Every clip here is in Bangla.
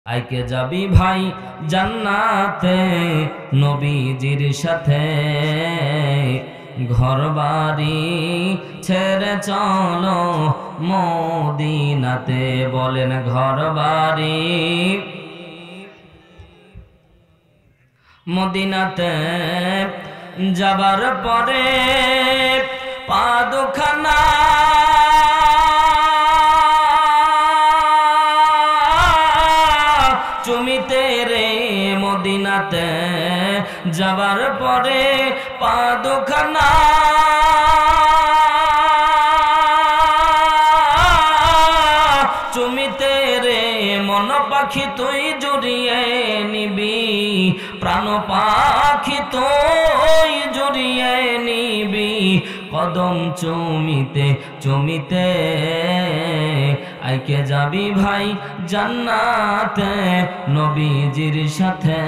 আইকে যাবি ভাই জান্নাতে নবীজির সাথে, ঘর বাড়ি ছেড়ে চলো মদিনাতে। বলেন ঘর বাড়ি মদিনাতে যাবার পরে পা দুখানা চুমিতে রে, মদিনাতে যাবার পরে পা দুখানা চুমিতে রে, মন পাখি তুই জড়িয়ে নিবি, প্রাণ পাখি তুই জড়িয়ে নিবি, কদম চুমিতে চুমিতে আইকে যাবি ভাই জান্নাতে নবীজির সাথে,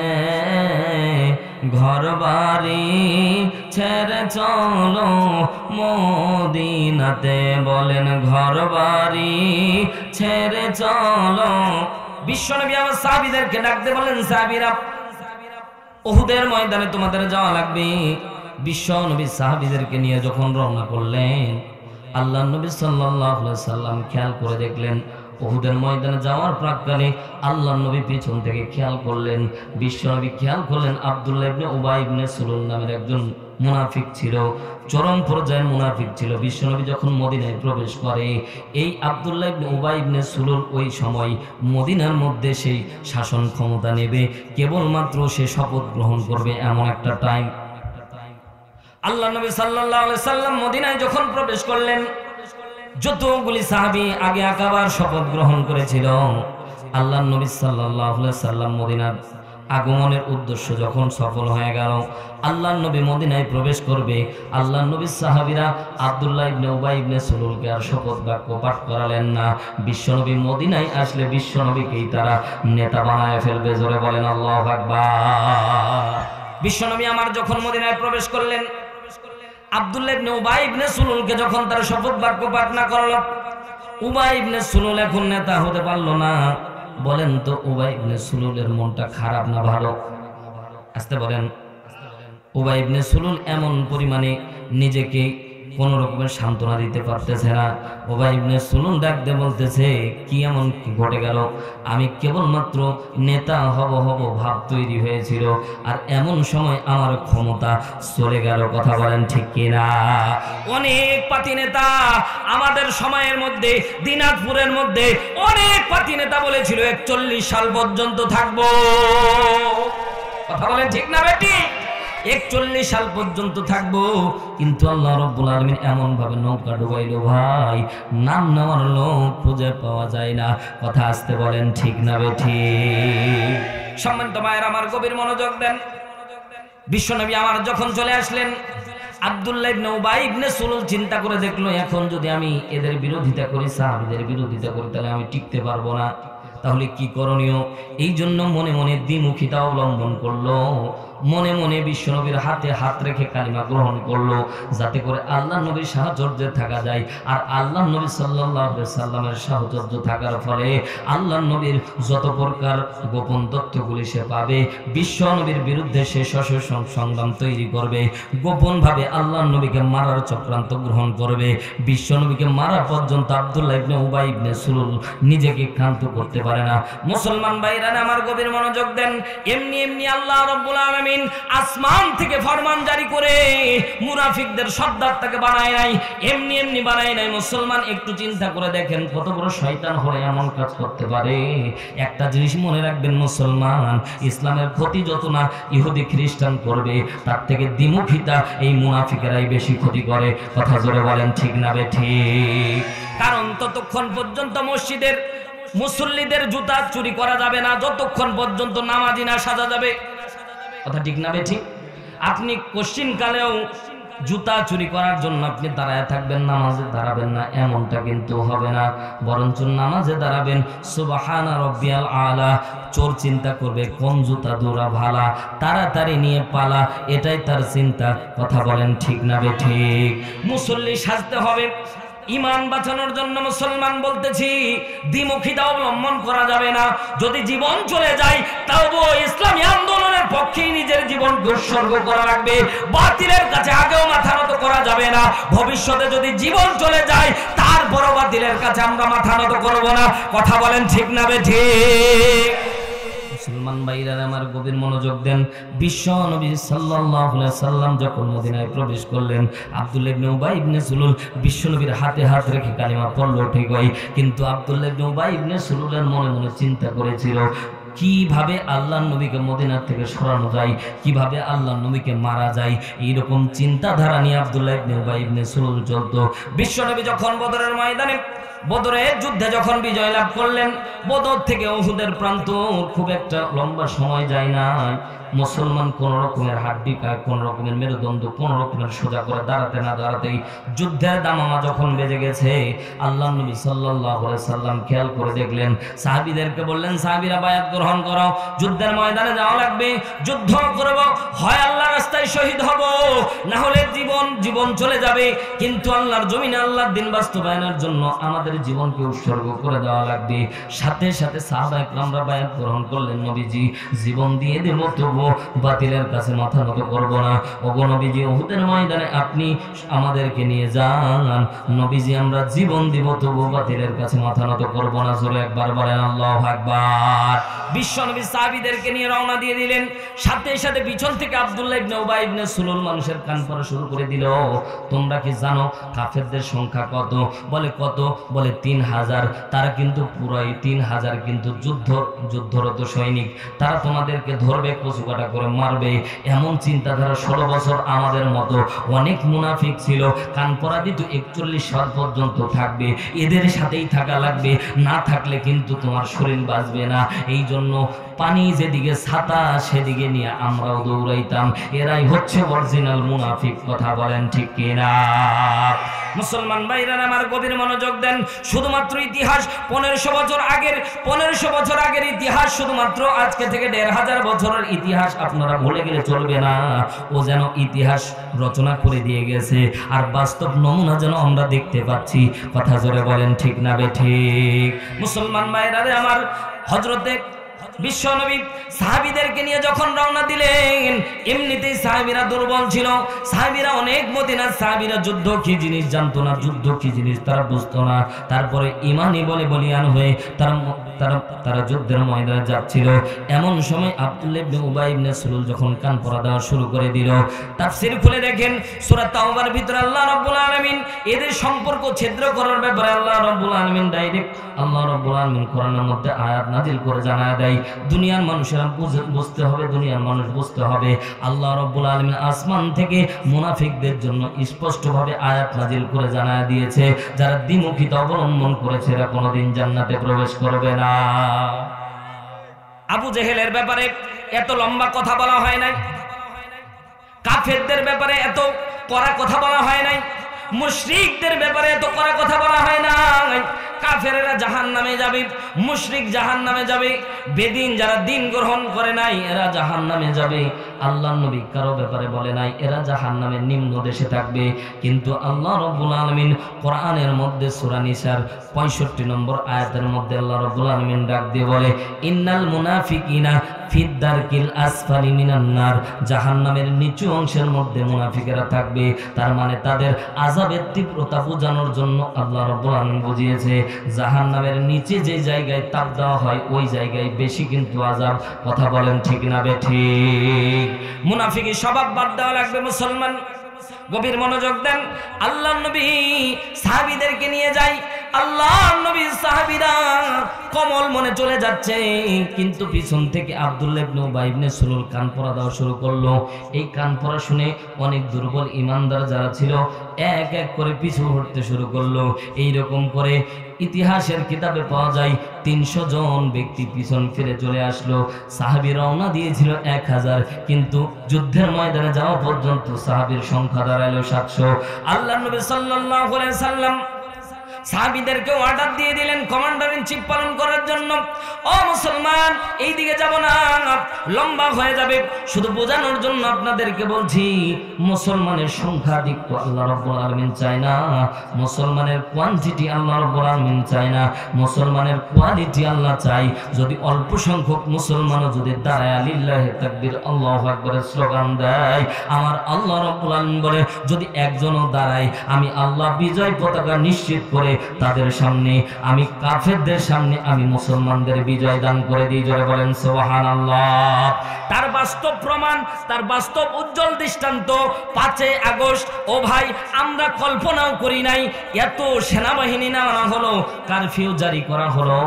ঘর বাড়ি ছেড়ে চলো মদিনাতে। বলেন ঘর বাড়ি ছেড়ে চলো। বিশ্বনবী আমার সাহাবীদেরকে ডাকতে বলেন, সাহাবীরা উহুদের ময়দানে তোমাদের যাওয়া লাগবে। বিশ্বনবী সাহাবীদেরকে নিয়ে যখন রওনা করলেন, আল্লাহ নবী সাল্লাল্লাহু আলাইহি সাল্লাম খেয়াল করে দেখলেন উহুদের ময়দানে যাওয়ার প্রাক্কালে আল্লাহ নবী পিছন থেকে খেয়াল করলেন, বিশ্বনবী খেয়াল করলেন আব্দুল্লাহ ইবনে উবাই ইবনে সুলুল নামের একজন মুনাফিক ছিল, চরম পর্যায়ের মুনাফিক ছিল। বিশ্বনবী যখন মদিনায় প্রবেশ করে, এই আব্দুল্লাহ ইবনে উবাই ইবনে সুলুল ওই সময় মদিনার মধ্যে সেই শাসন ক্ষমতা নেবে, কেবলমাত্র সে শপথ গ্রহণ করবে, এমন একটা টাইম। আল্লাহ নবী সাল্লাল্লাহু আলাইহি সাল্লাম মদিনায় যখন প্রবেশ করলেন, যতগুলি সাহাবী আগে আকাবার শপথ গ্রহণ করেছিল, আল্লাহ নবী সাল্লাল্লাহু আলাইহি সাল্লাম মদিনার আগমনের উদ্দেশ্য যখন সফল হয়ে গেল, আল্লাহ নবী মদিনায় প্রবেশ করবে, আল্লাহ নবীর সাহাবীরা আব্দুল্লাহ ইবনে উবাই ইবনে সুলুলকে আর শপথ বাক্য পাঠ করালেন না। বিশ্বনবী মদিনায় আসলে বিশ্বনবীকেই তারা নেতা বানায় ফেলবে। জোরে বলেন আল্লাহু আকবার। বিশ্বনবী আমার যখন মদিনায় প্রবেশ করলেন, আব্দুল্লাহ ইবনে উবাই ইবনে সুলুলকে যখন তার শপথ বাক্য পাঠ না করল, উবাই ইবনে সুলুল এখন নেতা হতে পারল না। বলেন তো উবাই ইবনে সুলুলের মনটা খারাপ না ভালো? আসতে বলেন। উবাই ইবনে সুলুল এমন পরিমাণে নিজেকে কোন রকমের সান্ত্বনা দিতে পারতেছে না। উবাই ইবনে সুলুল ডাকতে বলতেছে, কি এমন ঘটে গেল? আমি কেবলমাত্র নেতা হব ভাব তৈরি হয়েছিল, আর এমন সময় আমার ক্ষমতা চলে গেল। কথা বলেন ঠিক কিনা? অনেক পাতি নেতা আমাদের সময়ের মধ্যে, দিনাজপুরের মধ্যে অনেক পাতি নেতা বলেছিল 41 সাল পর্যন্ত থাকবো। কথা বলেন ঠিক না বেটি? 41 সাল পর্যন্ত থাকবো, কিন্তু আল্লাহ রাব্বুল আলামিন এমন ভাবে নৌকা ডুবাইলো ভাই, নাম নেওয়ার লোক খুঁজে পাওয়া যায় না। কথা আসতে বলেন ঠিক না বেঠি? সম্মানিত মায়ের আমার, গভীর মনোযোগ দেন। বিশ্বনবী আমার যখন চলে আসলেন, আব্দুল্লাহ ইবনে উবাই ইবনে সুলুল চিন্তা করে দেখলো, এখন যদি আমি এদের বিরোধিতা করি, সাহাবীদের বিরোধিতা করি, তাহলে আমি টিকতে পারবো না। তাহলে কি করণীয়? এই জন্য মনে মনে দ্বিমুখিতা অবলম্বন করলো। মনে মনে বিশ্বনবীর হাতে হাত রেখে কালিমা গ্রহণ করলো, যাতে করে আল্লাহ নবীর সাহচর্যে থাকা যায়। আর আল্লাহ নবী সাল্লাল্লাহু আলাইহি সাল্লামের সাহচর্য থাকার ফলে আল্লাহ নবীর যত প্রকার গোপন তথ্যগুলি সে পাবে, বিশ্বনবীর বিরুদ্ধে সে সশস্ত্র সংগ্রাম তৈরি করবে, গোপনভাবে আল্লাহ নবীকে মারার চক্রান্ত গ্রহণ করবে। বিশ্বনবীকে মারা পর্যন্ত আব্দুল্লাহ ইবনে উবাই ইবনে সুলুল নিজেকে ক্ষান্ত করতে পারে না। মুসলমান ভাইরা আমার, গভীর মনোযোগ দেন। এমনি এমনি আল্লাহ রাব্বুল আলামিন আসমান থেকে ফরমান জারি করে মুনাফিকদের সর্দারটাকে বানায় নাই, এমনি এমনি বানায় নাই। মুসলমান একটু চিন্তা করে দেখেন, কত বড় শয়তান হয়ে এমন কাজ করতে পারে। একটা জিনিস মনে রাখবেন মুসলমান, ইসলামের ক্ষতি যত না ইহুদি খ্রিস্টান করবে, তার থেকে দ্বিমুখিতা এই মুনাফিকেরাই বেশি ক্ষতি করে। কথা জোরে বলেন ঠিক না বেঠিক? কারণ ততক্ষণ পর্যন্ত মসজিদের মুসল্লিদের জুতা চুরি করা যাবে না, যতক্ষণ পর্যন্ত নামাজি না সাজা যাবে। কথা ঠিক না বেঠিক? আপনি কোশ্চিন কালেও জুতা চুরি করার জন্য আপনি দাঁড়ায় থাকবেন, নামাজে দাঁড়াবেন না, এমনটা কিন্তু হবে না। বরঞ্চ নামাজে দাঁড়াবেন, সুবহানা রাব্বিয়াল আলা। চোর চিন্তা করবে কোন জুতা দোরা ভালা, তাড়াতাড়ি নিয়ে পালা, এটাই তার চিন্তা। কথা বলেন ঠিক না বেঠিক? মুসল্লি সাজতে হবে, ইমান বাঁচানোর জন্য মুসলমান বলতেছি দ্বিমুখিতা অবলম্বন করা যাবে না। যদি জীবন চলে যায় তাও ইসলামী আন্দোলনের পক্ষেই নিজের জীবন উৎসর্গ করা লাগবে। বাতিলের কাছে আগেও মাথা নত করা যাবে না। ভবিষ্যতে যদি জীবন চলে যায় তারপরও বাতিলের কাছে আমরা মাথা নত করব না। কথা বলেন ঠিক না বেঠিক? মুসলমান ভাইরা আমার গভীর মনোযোগ দেন। বিশ্ব নবী সাল্লাল্লাহু আলাইহি সাল্লাম যখন মদিনায় প্রবেশ করলেন, আব্দুল্লাহ ইবনে উবাই ইবনে সুলুল বিশ্ব নবীর হাতে হাত রেখে কালিমা পড়ল ঠিকই, কিন্তু আব্দুল্লাহ ইবনে উবাই ইবনে সুলুলের মনে মনে চিন্তা করেছিল কিভাবে আল্লাহর নবীকে মদিনার থেকে সরানো যায়, কিভাবে আল্লাহর নবীকে মারা যায়। এইরকম চিন্তাধারা নিয়ে আব্দুল্লাহ ইবনে উবাই ইবনে সুলুল চলতো। বিশ্ব নবী যখন বদরের ময়দানে বদরের যুদ্ধে যখন বিজয় লাভ করলেন, বদর থেকে উহুদের প্রান্ত খুব একটা লম্বা সময় যায় না। মুসলমান কোন রকমের হাড্ডি কায়, কোন রকমের মেরুদণ্ড, কোন রকমের সোজা করে দাঁড়াতে না দাঁড়াতেই যুদ্ধের দামামা যখন বেজে গেছে, আল্লাহ নবী সাল্লাল্লাহু আলাইহি সাল্লাম খেয়াল করে দেখলেন, সাহাবীদেরকে বললেন, সাহাবীরা বায়াত গ্রহণ করো, যুদ্ধের ময়দানে যাওয়া লাগবে, যুদ্ধ করব, হয় আল্লাহর রাস্তায় শহীদ হব, না হলে জীবন চলে যাবে, কিন্তু আল্লাহর জমিনে আল্লাহর দ্বীন বাস্তবায়নের জন্য আমাদের জীবনকে উৎসর্গ করে দেওয়া লাগবে। সাথে সাথে সাহাবায়ে কেরামরা বায়াত গ্রহণ করলেন, নবীজি জীবন দিয়ে দেব, তবু বাতিলের কাছে মাথা নত করব না। ওগো নবীজি, উহুদের ময়দানে আপনি আমাদেরকে নিয়ে যান, নবীজি আমরা জীবন দিব, তবু বাতিলের কাছে মাথা নত করব না। জোরে একবার বলেন আল্লাহু আকবার। বিশ্ব নবী সাহাবীদেরকে নিয়ে রওনা দিয়ে দিলেন। সাথে সাথে পিছন থেকে আব্দুল্লাহ ইবনে উবাই ইবনে সুলুল মানুষের কান পড়া শুরু করে দিল, তোমরা কি জানো কাফেরদের সংখ্যা কত? বলে কত? বলে 3000। তারা কিন্তু পুরাই 3000 কিন্তু যুদ্ধরত সৈনিক, তারা তোমাদেরকে ধরবে, কচুকাটা করে মারবে। এমন চিন্তাধারা 16 বছর আমাদের মতো অনেক মুনাফিক ছিল, কান পরা দিত 41 সাল পর্যন্ত থাকবে, এদের সাথেই থাকা লাগবে, না থাকলে কিন্তু তোমার শরীর বাঁচবে না। এই জন্য পানি যেদিকে ছাতা সেদিকে নিয়ে আমরাও দৌড়াইতাম। এরাই হচ্ছে অরিজিনাল মুনাফিক। কথা বলেন ঠিক কিনা? মুসলমান ভাইরা আমার গভীর মনোযোগ দেন। শুধুমাত্র ইতিহাস 1500 বছর আগের ইতিহাস, শুধুমাত্র আজকে থেকে 1500 বছরের ইতিহাস আপনারা ভুলে গেলে চলবে না। ও যেন ইতিহাস রচনা করে দিয়ে গেছে, আর বাস্তব নমুনা যেন আমরা দেখতে পাচ্ছি। কথা জোরে বলেন ঠিক না বেঠিক? মুসলমান ভাইরা আমার হযরতে বিশ্ব নবী সাহাবীদেরকে নিয়ে যখন রওনা দিলেন, এমনিতেই সাহাবীরা দুর্বল ছিল, সাহাবীরা অনেক মদিনার সাহাবীরা যুদ্ধ কি জিনিস জানতো না, যুদ্ধ কি জিনিস তারা বুঝতো না। তারপরে ইমানি বলে বলিয়ান হয়ে তারা যুদ্ধের ময়দানে যাচ্ছিল। এমন সময় আব্দুল্লাহ ইবনে উবাই ইবনে সুলুল যখন কান পড়া দেওয়া শুরু করে দিল, তাফসীর খুলে দেখেন সূরা তাওবার ভিতরে আল্লাহ রাব্বুল আলামিন এদের সম্পর্ক ছিদ্র করার ব্যাপারে আল্লাহ রাব্বুল আলামিন ডাইরেক্ট আল্লাহ রাব্বুল আলামিন কোরআনের মধ্যে আয়াত নাজিল করে জানায় দেয়, দুনিয়ার মানুষেরা বুঝতে হবে, দুনিয়ার মানুষ বুঝতে হবে। আল্লাহ রাব্বুল আলামিন আসমান থেকে মুনাফিকদের জন্য স্পষ্টভাবে আয়াত নাজিল করে জানায় দিয়েছে, যারা দ্বিমুখিতা অবলম্বন করেছে এরা কোনোদিন জান্নাতে প্রবেশ করবে না। আবু জেহেলের ব্যাপারে এত লম্বা কথা বলা হয় নাই, কাফেরদের ব্যাপারে এত কড়া কথা বলা হয় নাই, মুশরিকদের ব্যাপারে এত কড়া কথা বলা হয় নাই। কাফেরেরা জাহান্নামে যাবে, মুশরিক জাহান্নামে যাবে, বেদিন যারা দিন গ্রহণ করে নাই এরা জাহান্নামে যাবে। আল্লাহর নবী কারো ব্যাপারে বলে নাই এরা জাহান্নামের নিম্ন দেশে থাকবে। কিন্তু আল্লাহ রাব্বুল আলামিন কোরআনের মধ্যে সূরা নিসার 65 নম্বর আয়াতের মধ্যে আল্লাহ রাব্বুল আলামিন ডাক দিয়ে বলে, ইন্নাল মুনাফিকিনা ফিদ দারকিল আসফালি মিনান নার, জাহান্নামের নিচু অংশের মধ্যে মুনাফিকেরা থাকবে। তার মানে তাদের আযাবের তীব্রতা বোঝানোর জন্য আল্লাহ রাব্বুল আলামিন বুঝিয়েছে জাহান্নামের নিচে যে জায়গায় তাপ দেওয়া হয় ওই জায়গায় বেশি কিন্তু আযাব। কথা বলেন ঠিক না বেঠিক? মুনাফিকি স্বভাব বাদ দেওয়া লাগবে মুসলমান। গভীর মনোযোগ দেন। আল্লাহর নবী সাহাবীদেরকে নিয়ে যায়, আল্লাহর নবী সাহাবীরা কমল মনে চলে যাচ্ছে, কিন্তু পিছন থেকে আব্দুল্লাহ ইবনে উবাই ইবনে সুলুল কান পড়া দেওয়া শুরু করলো। এই কান পড়া শুনে অনেক দুর্বল ইমানদার যারা ছিল এক এক করে পিছু হটতে শুরু করলো। এইরকম করে ইতিহাসের কিতাবে পাওয়া যায় 300 জন ব্যক্তি পিছন ফিরে চলে আসলো। সাহাবী রওনা দিয়েছিল 1000, কিন্তু যুদ্ধের ময়দানে যাওয়া পর্যন্ত সাহাবীর সংখ্যা দাঁড়ালো 700। আল্লাহর নবী সাল্লাল্লাহু আলাইহি সাল্লাম সাহাবীদেরকে অর্ডার দিয়ে দিলেন কমান্ডার ইন চিফ পালন করার জন্য। ও মুসলমান, এই দিকে যাব না, লম্বা হয়ে যাবে। শুধু বোঝানোর জন্য আপনাদেরকে বলছি, মুসলমানের সংখ্যাধিক্য আল্লাহ রাব্বুল আলামিন চায় না, মুসলমানের কোয়ান্টিটি আল্লাহ রাব্বুল আলামিন চায় না, মুসলমানের কোয়ালিটি আল্লাহ চাই। যদি অল্প সংখ্যক মুসলমানও যদি দাঁড়ায় লিল্লাহি তাকবীর আল্লাহু আকবারের স্লোগান দেয়, আমার আল্লাহ রাব্বুল আলামিন বলে যদি একজনও দাঁড়ায়, আমি আল্লাহ বিজয় পতাকা নিশ্চিত করে তাদের সামনে, আমি কাফেরদের সামনে আমি মুসলমানদের বিজয় দান করে দিই। জোরে বলেন সুবহানাল্লাহ। তার বাস্তব প্রমাণ, তার বাস্তব উজ্জ্বল দৃষ্টান্ত 5 আগস্ট। ও ভাই, আমরা কল্পনাও করি নাই এত সেনাবাহিনী নামানো হলো, কারফিউ জারি করা হলো,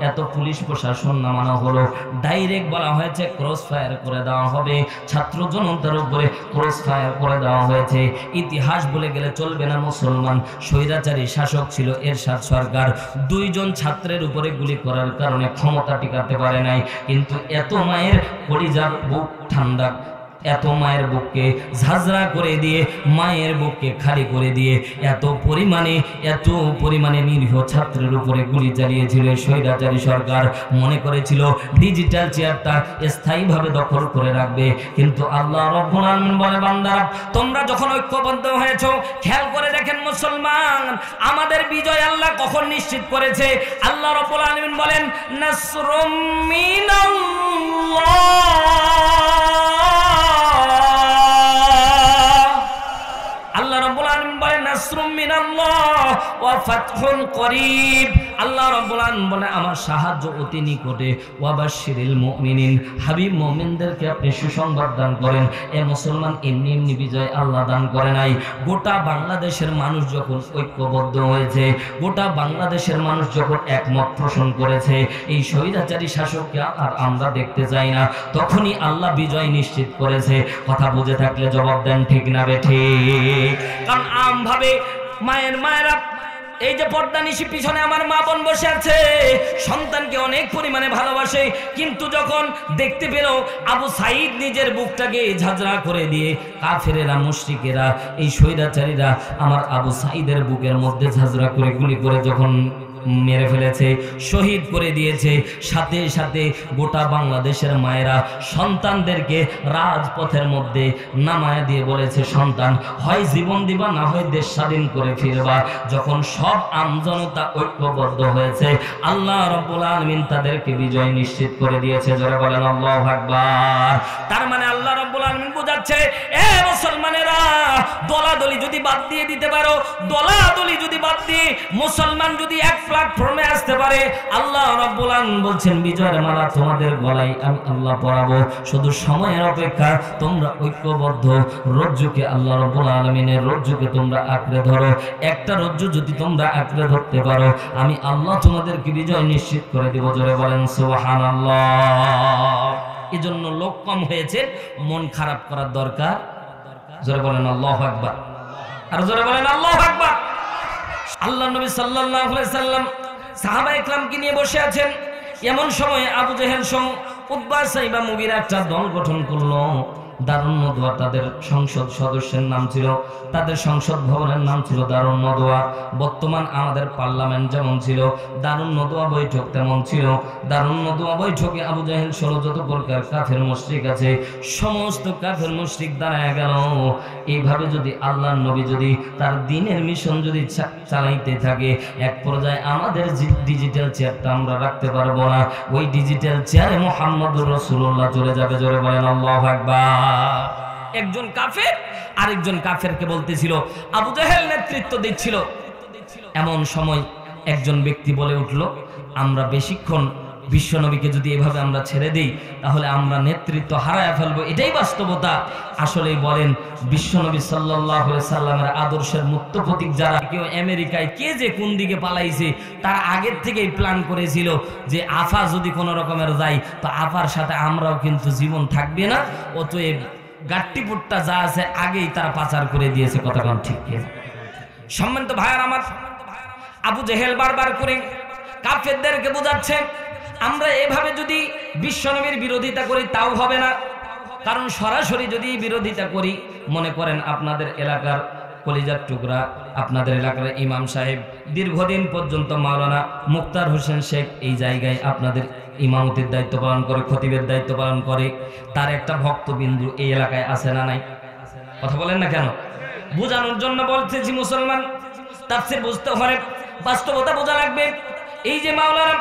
এত পুলিশ প্রশাসন নামানো হলো, ডাইরেক্ট বলা হয়েছে ক্রস ফায়ার করে দেওয়া হবে, ছাত্র জনতার উপরে ক্রস ফায়ার করে দেওয়া হয়েছে। ইতিহাস বলে গেলে চলবে না, মুসলমান স্বৈরাচারী শাসক ছিল এরশাদ সরকার, 2 জন ছাত্রের উপরে গুলি করার কারণে ক্ষমতা টিকাতে পারে নাই। কিন্তু এত মায়ের কলিজার বুক ঠান্ডা, এত মায়ের বুককে ঝাঁঝরা করে দিয়ে, মায়ের বুককে খালি করে দিয়ে এত পরিমাণে নিরীহ ছাত্রের উপরে গুলি চালিয়েছিল স্বৈরাচারী সরকার। মনে করেছিল ডিজিটাল চেয়ারটা স্থায়ীভাবে দখল করে রাখবে। কিন্তু আল্লাহ রাব্বুল আলামিন বলে, বান্দারা তোমরা যখন ঐক্যবদ্ধ হয়েছো, খেয়াল করে দেখেন মুসলমান, আমাদের বিজয় আল্লাহ কখন নিশ্চিত করেছে? আল্লাহ রাব্বুল আলামিন বলেন, নাসরুম মিনাল্লাহ, আল্লাহ রাব্বুল আলামিন বলেন নাসরুম মিনাল্লাহ ওয়া ফাতহুন করিব। আল্লাহ রাব্বুল আলামিন বলেন আমার সাহায্য অতি নিকটে। ওয়া বাশশিরিল মুমিনিন, হাবিব মুমিনদেরকে আপনি সুসংবাদ দান করেন। এ মুসলমান, এমনি এমনি বিজয় আল্লাহ দান করে নাই। গোটা বাংলাদেশের মানুষ যখন ঐক্যবদ্ধ হয়েছে, গোটা বাংলাদেশের মানুষ যখন একমত পোষণ করেছে, এই স্বৈরাচারী শাসককে আর আমরা দেখতে চাই না, তখনই আল্লাহ বিজয় নিশ্চিত করেছে। কথা বুঝে থাকলে জবাব দেন, ঠিক না বেঠিক? কারণ আমভাবে মায়েরা, এই যে পর্দা নিশি পিছনে আমার মা বোন বসে আছে, সন্তানকে অনেক পরিমাণে ভালোবাসে, কিন্তু যখন দেখতে পেল আবু সাইদ নিজের বুকটাকে ঝাঁঝরা করে দিয়ে কাফেরেরা, মুশরিকেরা, এই স্বৈরাচারীরা আমার আবু সাইদের বুকের মধ্যে ঝাঁঝরা করে গুলি করে যখন মেরে ফেলেছে, শহীদ করে দিয়েছে, সাথে সাথে গোটা বাংলাদেশের মায়েরা সন্তানদেরকে রাজপথের মধ্যে নামায় দিয়ে বলেছে, সন্তান হয় জীবন দিবা, না হয় দেশ স্বাধীন করে ফিরবা। যখন সব আমজনতা ঐক্যবদ্ধ হয়েছে, আল্লাহ রাব্বুল আলামিন তাদেরকে বিজয় নিশ্চিত করে দিয়েছে। জোরে বলেন আল্লাহু আকবার। তার মানে আল্লাহ রাব্বুল আলামিন বোঝাচ্ছে, এ মুসলমানেরা, দলাদলি যদি বাদ দিয়ে দিতে পারো, দলাদলি যদি বাদ দিয়ে মুসলমান যদি এক প্ল্যাটফর্মে আসতে পারে, আল্লাহ রাব্বুল আলামিন বলছেন বিজয়ের মালা তোমাদের গলায় আমি আল্লাহ পরাবো। শুধু সময়ের অপেক্ষা, তোমরা ঐক্যবদ্ধ রজ্জুকে, আল্লাহ রাব্বুল আলামিনের রজ্জুকে তোমরা আঁকড়ে ধরো। একটা রজ্জু যদি তোমরা আঁকড়ে ধরতে পারো, আমি আল্লাহ তোমাদেরকে বিজয় নিশ্চিত করে দেব। জোরে বলেন সুবহানাল্লাহ। এজন্য লোক কম হয়েছে, মন খারাপ করার দরকার। জোরে বলেন আল্লাহু আকবার। আর জোরে বলেন আল্লাহু আকবার। আল্লাহ নবী সাল্লাল্লাহু আলাইহি সাল্লাম সাহাবায়ে কেরামকে নিয়ে বসে আছেন। এমন সময় আবু জেহেল সহ উতবা, সাইবা, মুগীরা একটা দল গঠন করলো। দারুন নদওয়া তাদের সংসদ সদস্যের নাম ছিল, তাদের সংসদ ভবনের নাম ছিল দারুন নদওয়া। বর্তমান আমাদের পার্লামেন্ট যেমন ছিল, দারুন নদওয়া বৈঠক তেমন ছিল। দারুন নদওয়া বৈঠকে আবু জেহেল সহ যত প্রকার কাফের মুশরিক আছে, সমস্ত কাফের মুশরিক দাঁড়ায় গেল। এইভাবে যদি আল্লাহর নবী যদি তার দ্বীনের মিশন যদি চালাইতে থাকে, এক পর্যায়ে আমাদের ডিজিটাল চেয়ারটা আমরা রাখতে পারবো না। ওই ডিজিটাল চেয়ারে মুহাম্মদুর রাসূলুল্লাহ চলে যাবে। জোরে বলেন আল্লাহু আকবার। একজন কাফের আরেকজন কাফেরকে বলতেছিল, আবু জেহেল নেতৃত্ব দিচ্ছিল। এমন সময় একজন ব্যক্তি বলে উঠল, আমরা বেশিক্ষণ বিশ্বনবীকে যদি এভাবে আমরা ছেড়ে দিই, তাহলে আমরা নেতৃত্ব হারায় ফেলবো। এটাই বাস্তবতা। আসলেই বলেন, বিশ্বনবী সাল্লাল্লাহু আলাইহি সাল্লামের আদর্শের মুক্ত প্রতীক যারা, কেউ আমেরিকায়, কে যে কোন দিকে পালাইছে, তারা আগের থেকেই প্ল্যান করেছিল যে আফা যদি কোনো রকমের যায়, তো আফার সাথে আমরাও কিন্তু জীবন থাকবে না। অতএব গাট্টিপুটটা যা আছে আগেই তারা পাচার করে দিয়েছে। কথা কোন ঠিক? সম্মানিত ভাইয়ার আমার, আবু জেহেল বারবার করে কাফেরদেরকে বোঝাচ্ছে, আমরা এভাবে যদি বিশ্বনবীর বিরোধিতা করি তাও হবে না। কারণ সরাসরি যদি বিরোধিতা করি, মনে করেন আপনাদের এলাকার কলিজার টুকরা আপনাদের এলাকার ইমাম সাহেব দীর্ঘদিন পর্যন্ত মাওলানা মুক্তার হোসেন শেখ এই জায়গায় আপনাদের ইমামতির দায়িত্ব পালন করে, খতিবের দায়িত্ব পালন করে। তার একটা ভক্তবিন্দু এই এলাকায় আছে না নাই? কথা বলেন না কেন? বোঝানোর জন্য বলতেছি, মুসলমান তাফসীর বুঝতে হলে বাস্তবতা বোঝা লাগবে। এই যে মাওলানা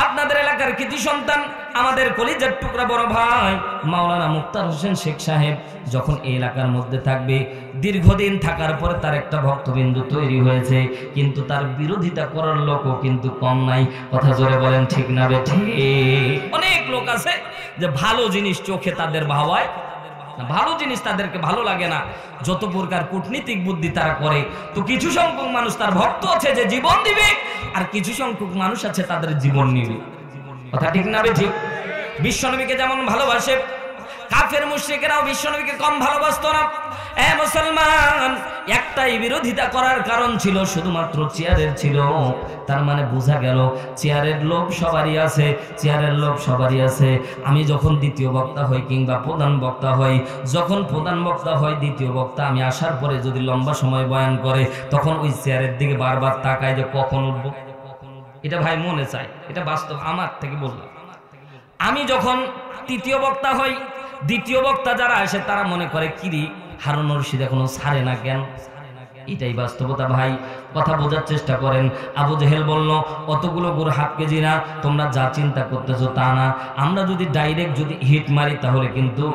আপনাদের এলাকার কৃতি সন্তান, আমাদের কলিজার টুকরা বড় ভাই মাওলানা মুক্তার হোসেন শেখ সাহেব যখন এই এলাকার মধ্যে থাকবে, দীর্ঘদিন থাকার পরে তার একটা ভক্তবিন্দু তৈরি হয়েছে, কিন্তু তার বিরোধিতা করার লোকও কিন্তু কম নাই। কথা জোরে বলেন ঠিক না বেঠিক? অনেক লোক আছে যে ভালো জিনিস চোখে তাদের ভাবায়, ভালো জিনিস তাদেরকে ভালো লাগে না, যত প্রকার কূটনীতিক বুদ্ধি তারা করে। তো কিছু সংখ্যক মানুষ তার ভক্ত আছে যে জীবন দিবে, আর কিছু সংখ্যক মানুষ আছে তাদের জীবন নিবে। কথা ঠিক না বেঠিক? বিশ্বনবীকে যেমন ভালোবাসে, কাফের মুশরিকেরাও বিশ্বনবীকে কম ভালোবাসতো না। মুসলমান, একটাই বিরোধিতা করার কারণ ছিল, শুধুমাত্র চেয়ারের ছিল। তার মানে বোঝা গেল চেয়ারের লোভ সবারই আছে, চেয়ারের লোভ সবারই আছে। আমি যখন দ্বিতীয় বক্তা হই কিংবা প্রধান বক্তা হই, যখন প্রধান বক্তা হয় দ্বিতীয় বক্তা আমি আসার পরে যদি লম্বা সময় বয়ান করে, তখন ওই চেয়ারের দিকে বারবার তাকায় যে কখন উঠব। এটা ভাই মনে চায়, এটা বাস্তব, আমার থেকে বললাম। আমি যখন তৃতীয় বক্তা হই, দ্বিতীয় বক্তা যারা আসে তারা মনে করে কিরি হারুন রশিদ এখনো ছাড়ে না কেন? এটাই বাস্তবতা ভাই, কথা বোঝার চেষ্টা করেন। আবু জেহেল বলল অতগুলো গরু হাফ কেজি না, তোমরা যা চিন্তা করতেছো তা না। আমরা যদি ডাইরেক্ট যদি হিট মারি তাহলে কিন্তু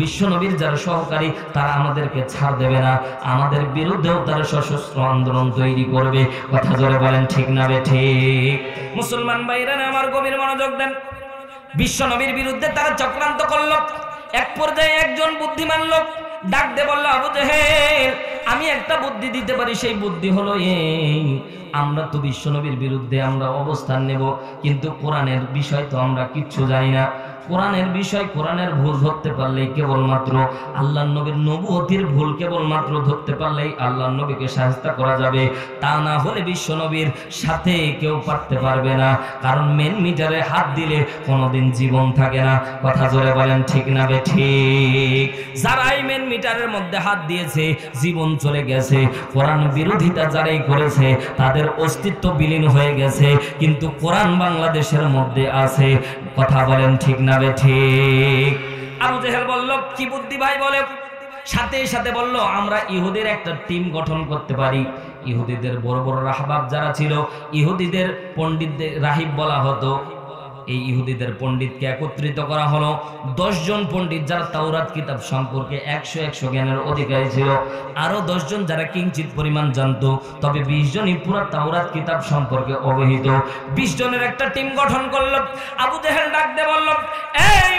বিশ্বনবীর যারা সহকারী তারা আমাদেরকে ছাড় দেবে না, আমাদের বিরুদ্ধেও তারা সশস্ত্র আন্দোলন তৈরি করবে। কথা জোরে বলেন ঠিক না বেঠিক? মুসলমান ভাইরা আমার গভীর মনোযোগ দেন। বিশ্বনবীর বিরুদ্ধে তারা চক্রান্ত করলো। এক পর্যায়ে একজন বুদ্ধিমান লোক ডাক দিয়ে বলল, আবু জেহেল আমি একটা বুদ্ধি দিতে পারি, সেই বুদ্ধি হলো এই, আমরা তো বিশ্বনবীর বিরুদ্ধে আমরা অবস্থান নেব, কিন্তু কোরআনের বিষয় তো আমরা কিচ্ছু জানি না। কোরআনের বিষয়, কোরআনের ভুল ধরতে পারলেই কেবলমাত্র আল্লাহর নবীর নবুয়তির ভুল কেবলমাত্র ধরতে পারলেই আল্লাহর নবীকে সাহায্য করা যাবে, তা না হলে বিশ্বনবীর সাথে কেউ পারতে পারবে না। কারণ মেন মিটারে হাত দিলে কোনোদিন জীবন থাকে না। কথা জোরে বলেন ঠিক না বেঠিক? যারাই মেন মিটারের মধ্যে হাত দিয়েছে জীবন চলে গেছে। কোরআন বিরোধিতা যারাই করেছে তাদের অস্তিত্ব বিলীন হয়ে গেছে, কিন্তু কোরআন বাংলাদেশের মধ্যে আছে। কথা বলেন ঠিক না বেঠিক? আবু জেহেল বলল কি বুদ্ধি ভাই? বলে সাথে সাথে বলল আমরা ইহুদির একটা টিম গঠন করতে পারি। ইহুদিদের বড় বড় রাহবাব যারা ছিল, ইহুদিদের পণ্ডিতদের রাহিব বলা হতো, এই ইহুদিদের পণ্ডিতকে একত্রিত করা হলো। 10 জন পণ্ডিত যারা তাওরাত কিতাব সম্পর্কে 100 জ্ঞানের অধিকারী ছিল, আরো 10 জন যারা কিঞ্চিত পরিমাণ জানতো, তবে 20 জনই পুরো তাওরাত কিতাব সম্পর্কে অবহিত। 20 জনের একটা টিম গঠন করলো। আবু জেহেল ডাক দিয়ে বলল, এই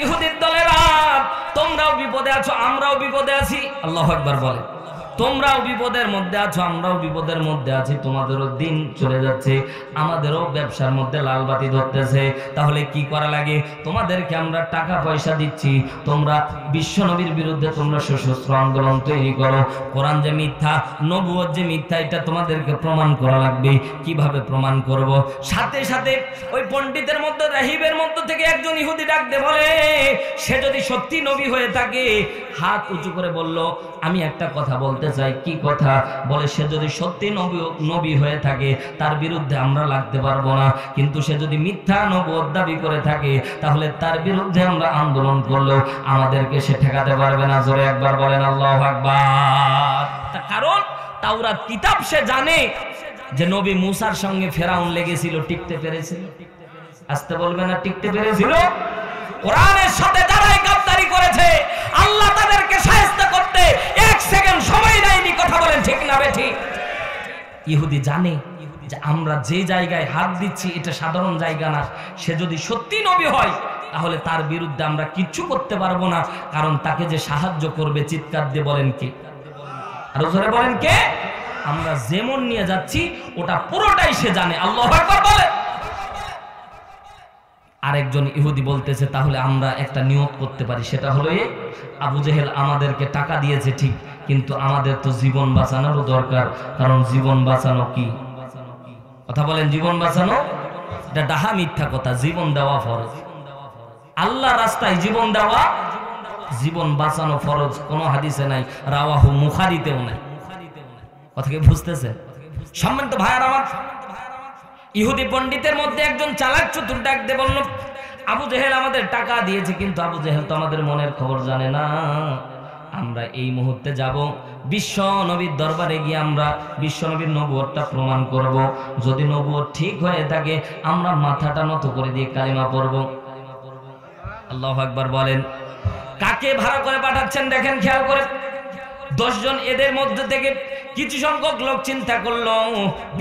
ইহুদির দলেরা, তোমরাও বিপদে আছো, আমরাও বিপদে আছি। আল্লাহু আকবার বলে। তোমরাও বিপদের মধ্যে আছো, আমরাও বিপদের মধ্যে আছি, তোমাদেরও দিন চলে যাচ্ছে, আমাদেরও ব্যবসার মধ্যে লাল বাতি ধরতেছে। তাহলে কি করা লাগে? তোমাদেরকে আমরা টাকা পয়সা দিচ্ছি, তোমরা বিশ্বনবীর বিরুদ্ধে তোমরা সশস্ত্র আন্দোলন তৈরি করো। কোরআন যে মিথ্যা, নবুয়ত যে মিথ্যা, এটা তোমাদেরকে প্রমাণ করা লাগবে। কিভাবে প্রমাণ করব? সাথে সাথে ওই পণ্ডিতের মধ্যে, রাহিবের মধ্যে থেকে একজন ইহুদি ডাক দে বলে, সে যদি সত্যি নবী হয়ে থাকে, হাত উঁচু করে বলল, আমি একটা কথা বলতে চাই। কি কথা? বলে সে যদি সত্যি নবী হয়ে থাকে তার বিরুদ্ধে আমরা লাগতে পারবো না, কিন্তু সে যদি মিথ্যা নবুয়ত দাবি করে থাকে তাহলে তার বিরুদ্ধে আমরা আন্দোলন করলেও আমাদেরকে সে ঠেকাতে পারবে না। জোরে একবার বলেন আল্লাহু আকবার। কারণ তাওরাত কিতাব সে জানে যে নবী মুসার সঙ্গে ফেরাউন লেগেছিল, টিকতে পেরেছিল। আসতে বলবে না, টিকতে পেরেছিল। কোরআনের সাথে যারাই গাদ্দারি করেছে, আল্লাহ তাদেরকে শায়েস্তা করতে 1 সেকেন্ড সময় নেয়নি। কথা বলেন ঠিক না বেঠিক? ইহুদি জানে যে আমরা যে জায়গায় হাত দিচ্ছি এটা সাধারণ জায়গা না। সে যদি সত্যি নবী হয় তাহলে তার বিরুদ্ধে আমরা কিচ্ছু করতে পারবো না, কারণ তাকে যে সাহায্য করবে, চিৎকার দিয়ে বলেন কে? আর জোরে বলেন কে? আমরা যেমন নিয়ে যাচ্ছি ওটা পুরোটাই সে জানে। আল্লাহু আকবার বলে। আরেকজন ইহুদি বলতেছে, তাহলে আমরা একটা নিয়ত করতে পারি, সেটা হলো এই, আবু জেহেল আমাদেরকে টাকা দিয়েছে ঠিক, কিন্তু আমাদের তো জীবন বাঁচানোরও দরকার। কারণ জীবন বাঁচানো কি? কথা বলেন, জীবন বাঁচানো এটা ডাহা মিথ্যা কথা। জীবন দেওয়া ফরজ, আল্লাহ রাস্তায় জীবন দেওয়া, জীবন বাঁচানো ফরজ। কোন হাদিসে নাই, রাওয়াহু বুখারীতেও নাই। কথা কি বুঝতেছে? সম্মানিত ভাইয়ার আমার, ইহুদি পণ্ডিতের মধ্যে একজন চালাক চতুর ডাক দিয়ে বলল, আবু জেহেল আমাদের টাকা দিয়েছে, কিন্তু আবু জেহেল তো আমাদের মনের খবর জানে না। আমরা এই মুহূর্তে যাব বিশ্ব নবীর দরবারে গিয়ে আমরা বিশ্ব নবীর নবুয়তটা প্রমাণ করব। যদি নবুয়ত ঠিক হয়ে থাকে আমরা মাথাটা নত করে দিয়ে কালিমা পড়ব। আল্লাহু আকবার বলেন। কাকে ভাড়া করে পাঠাচ্ছেন দেখেন, খেয়াল করে। 10 জন এদের মধ্যে থেকে কিছু সংখ্যক লোক চিন্তা করলো,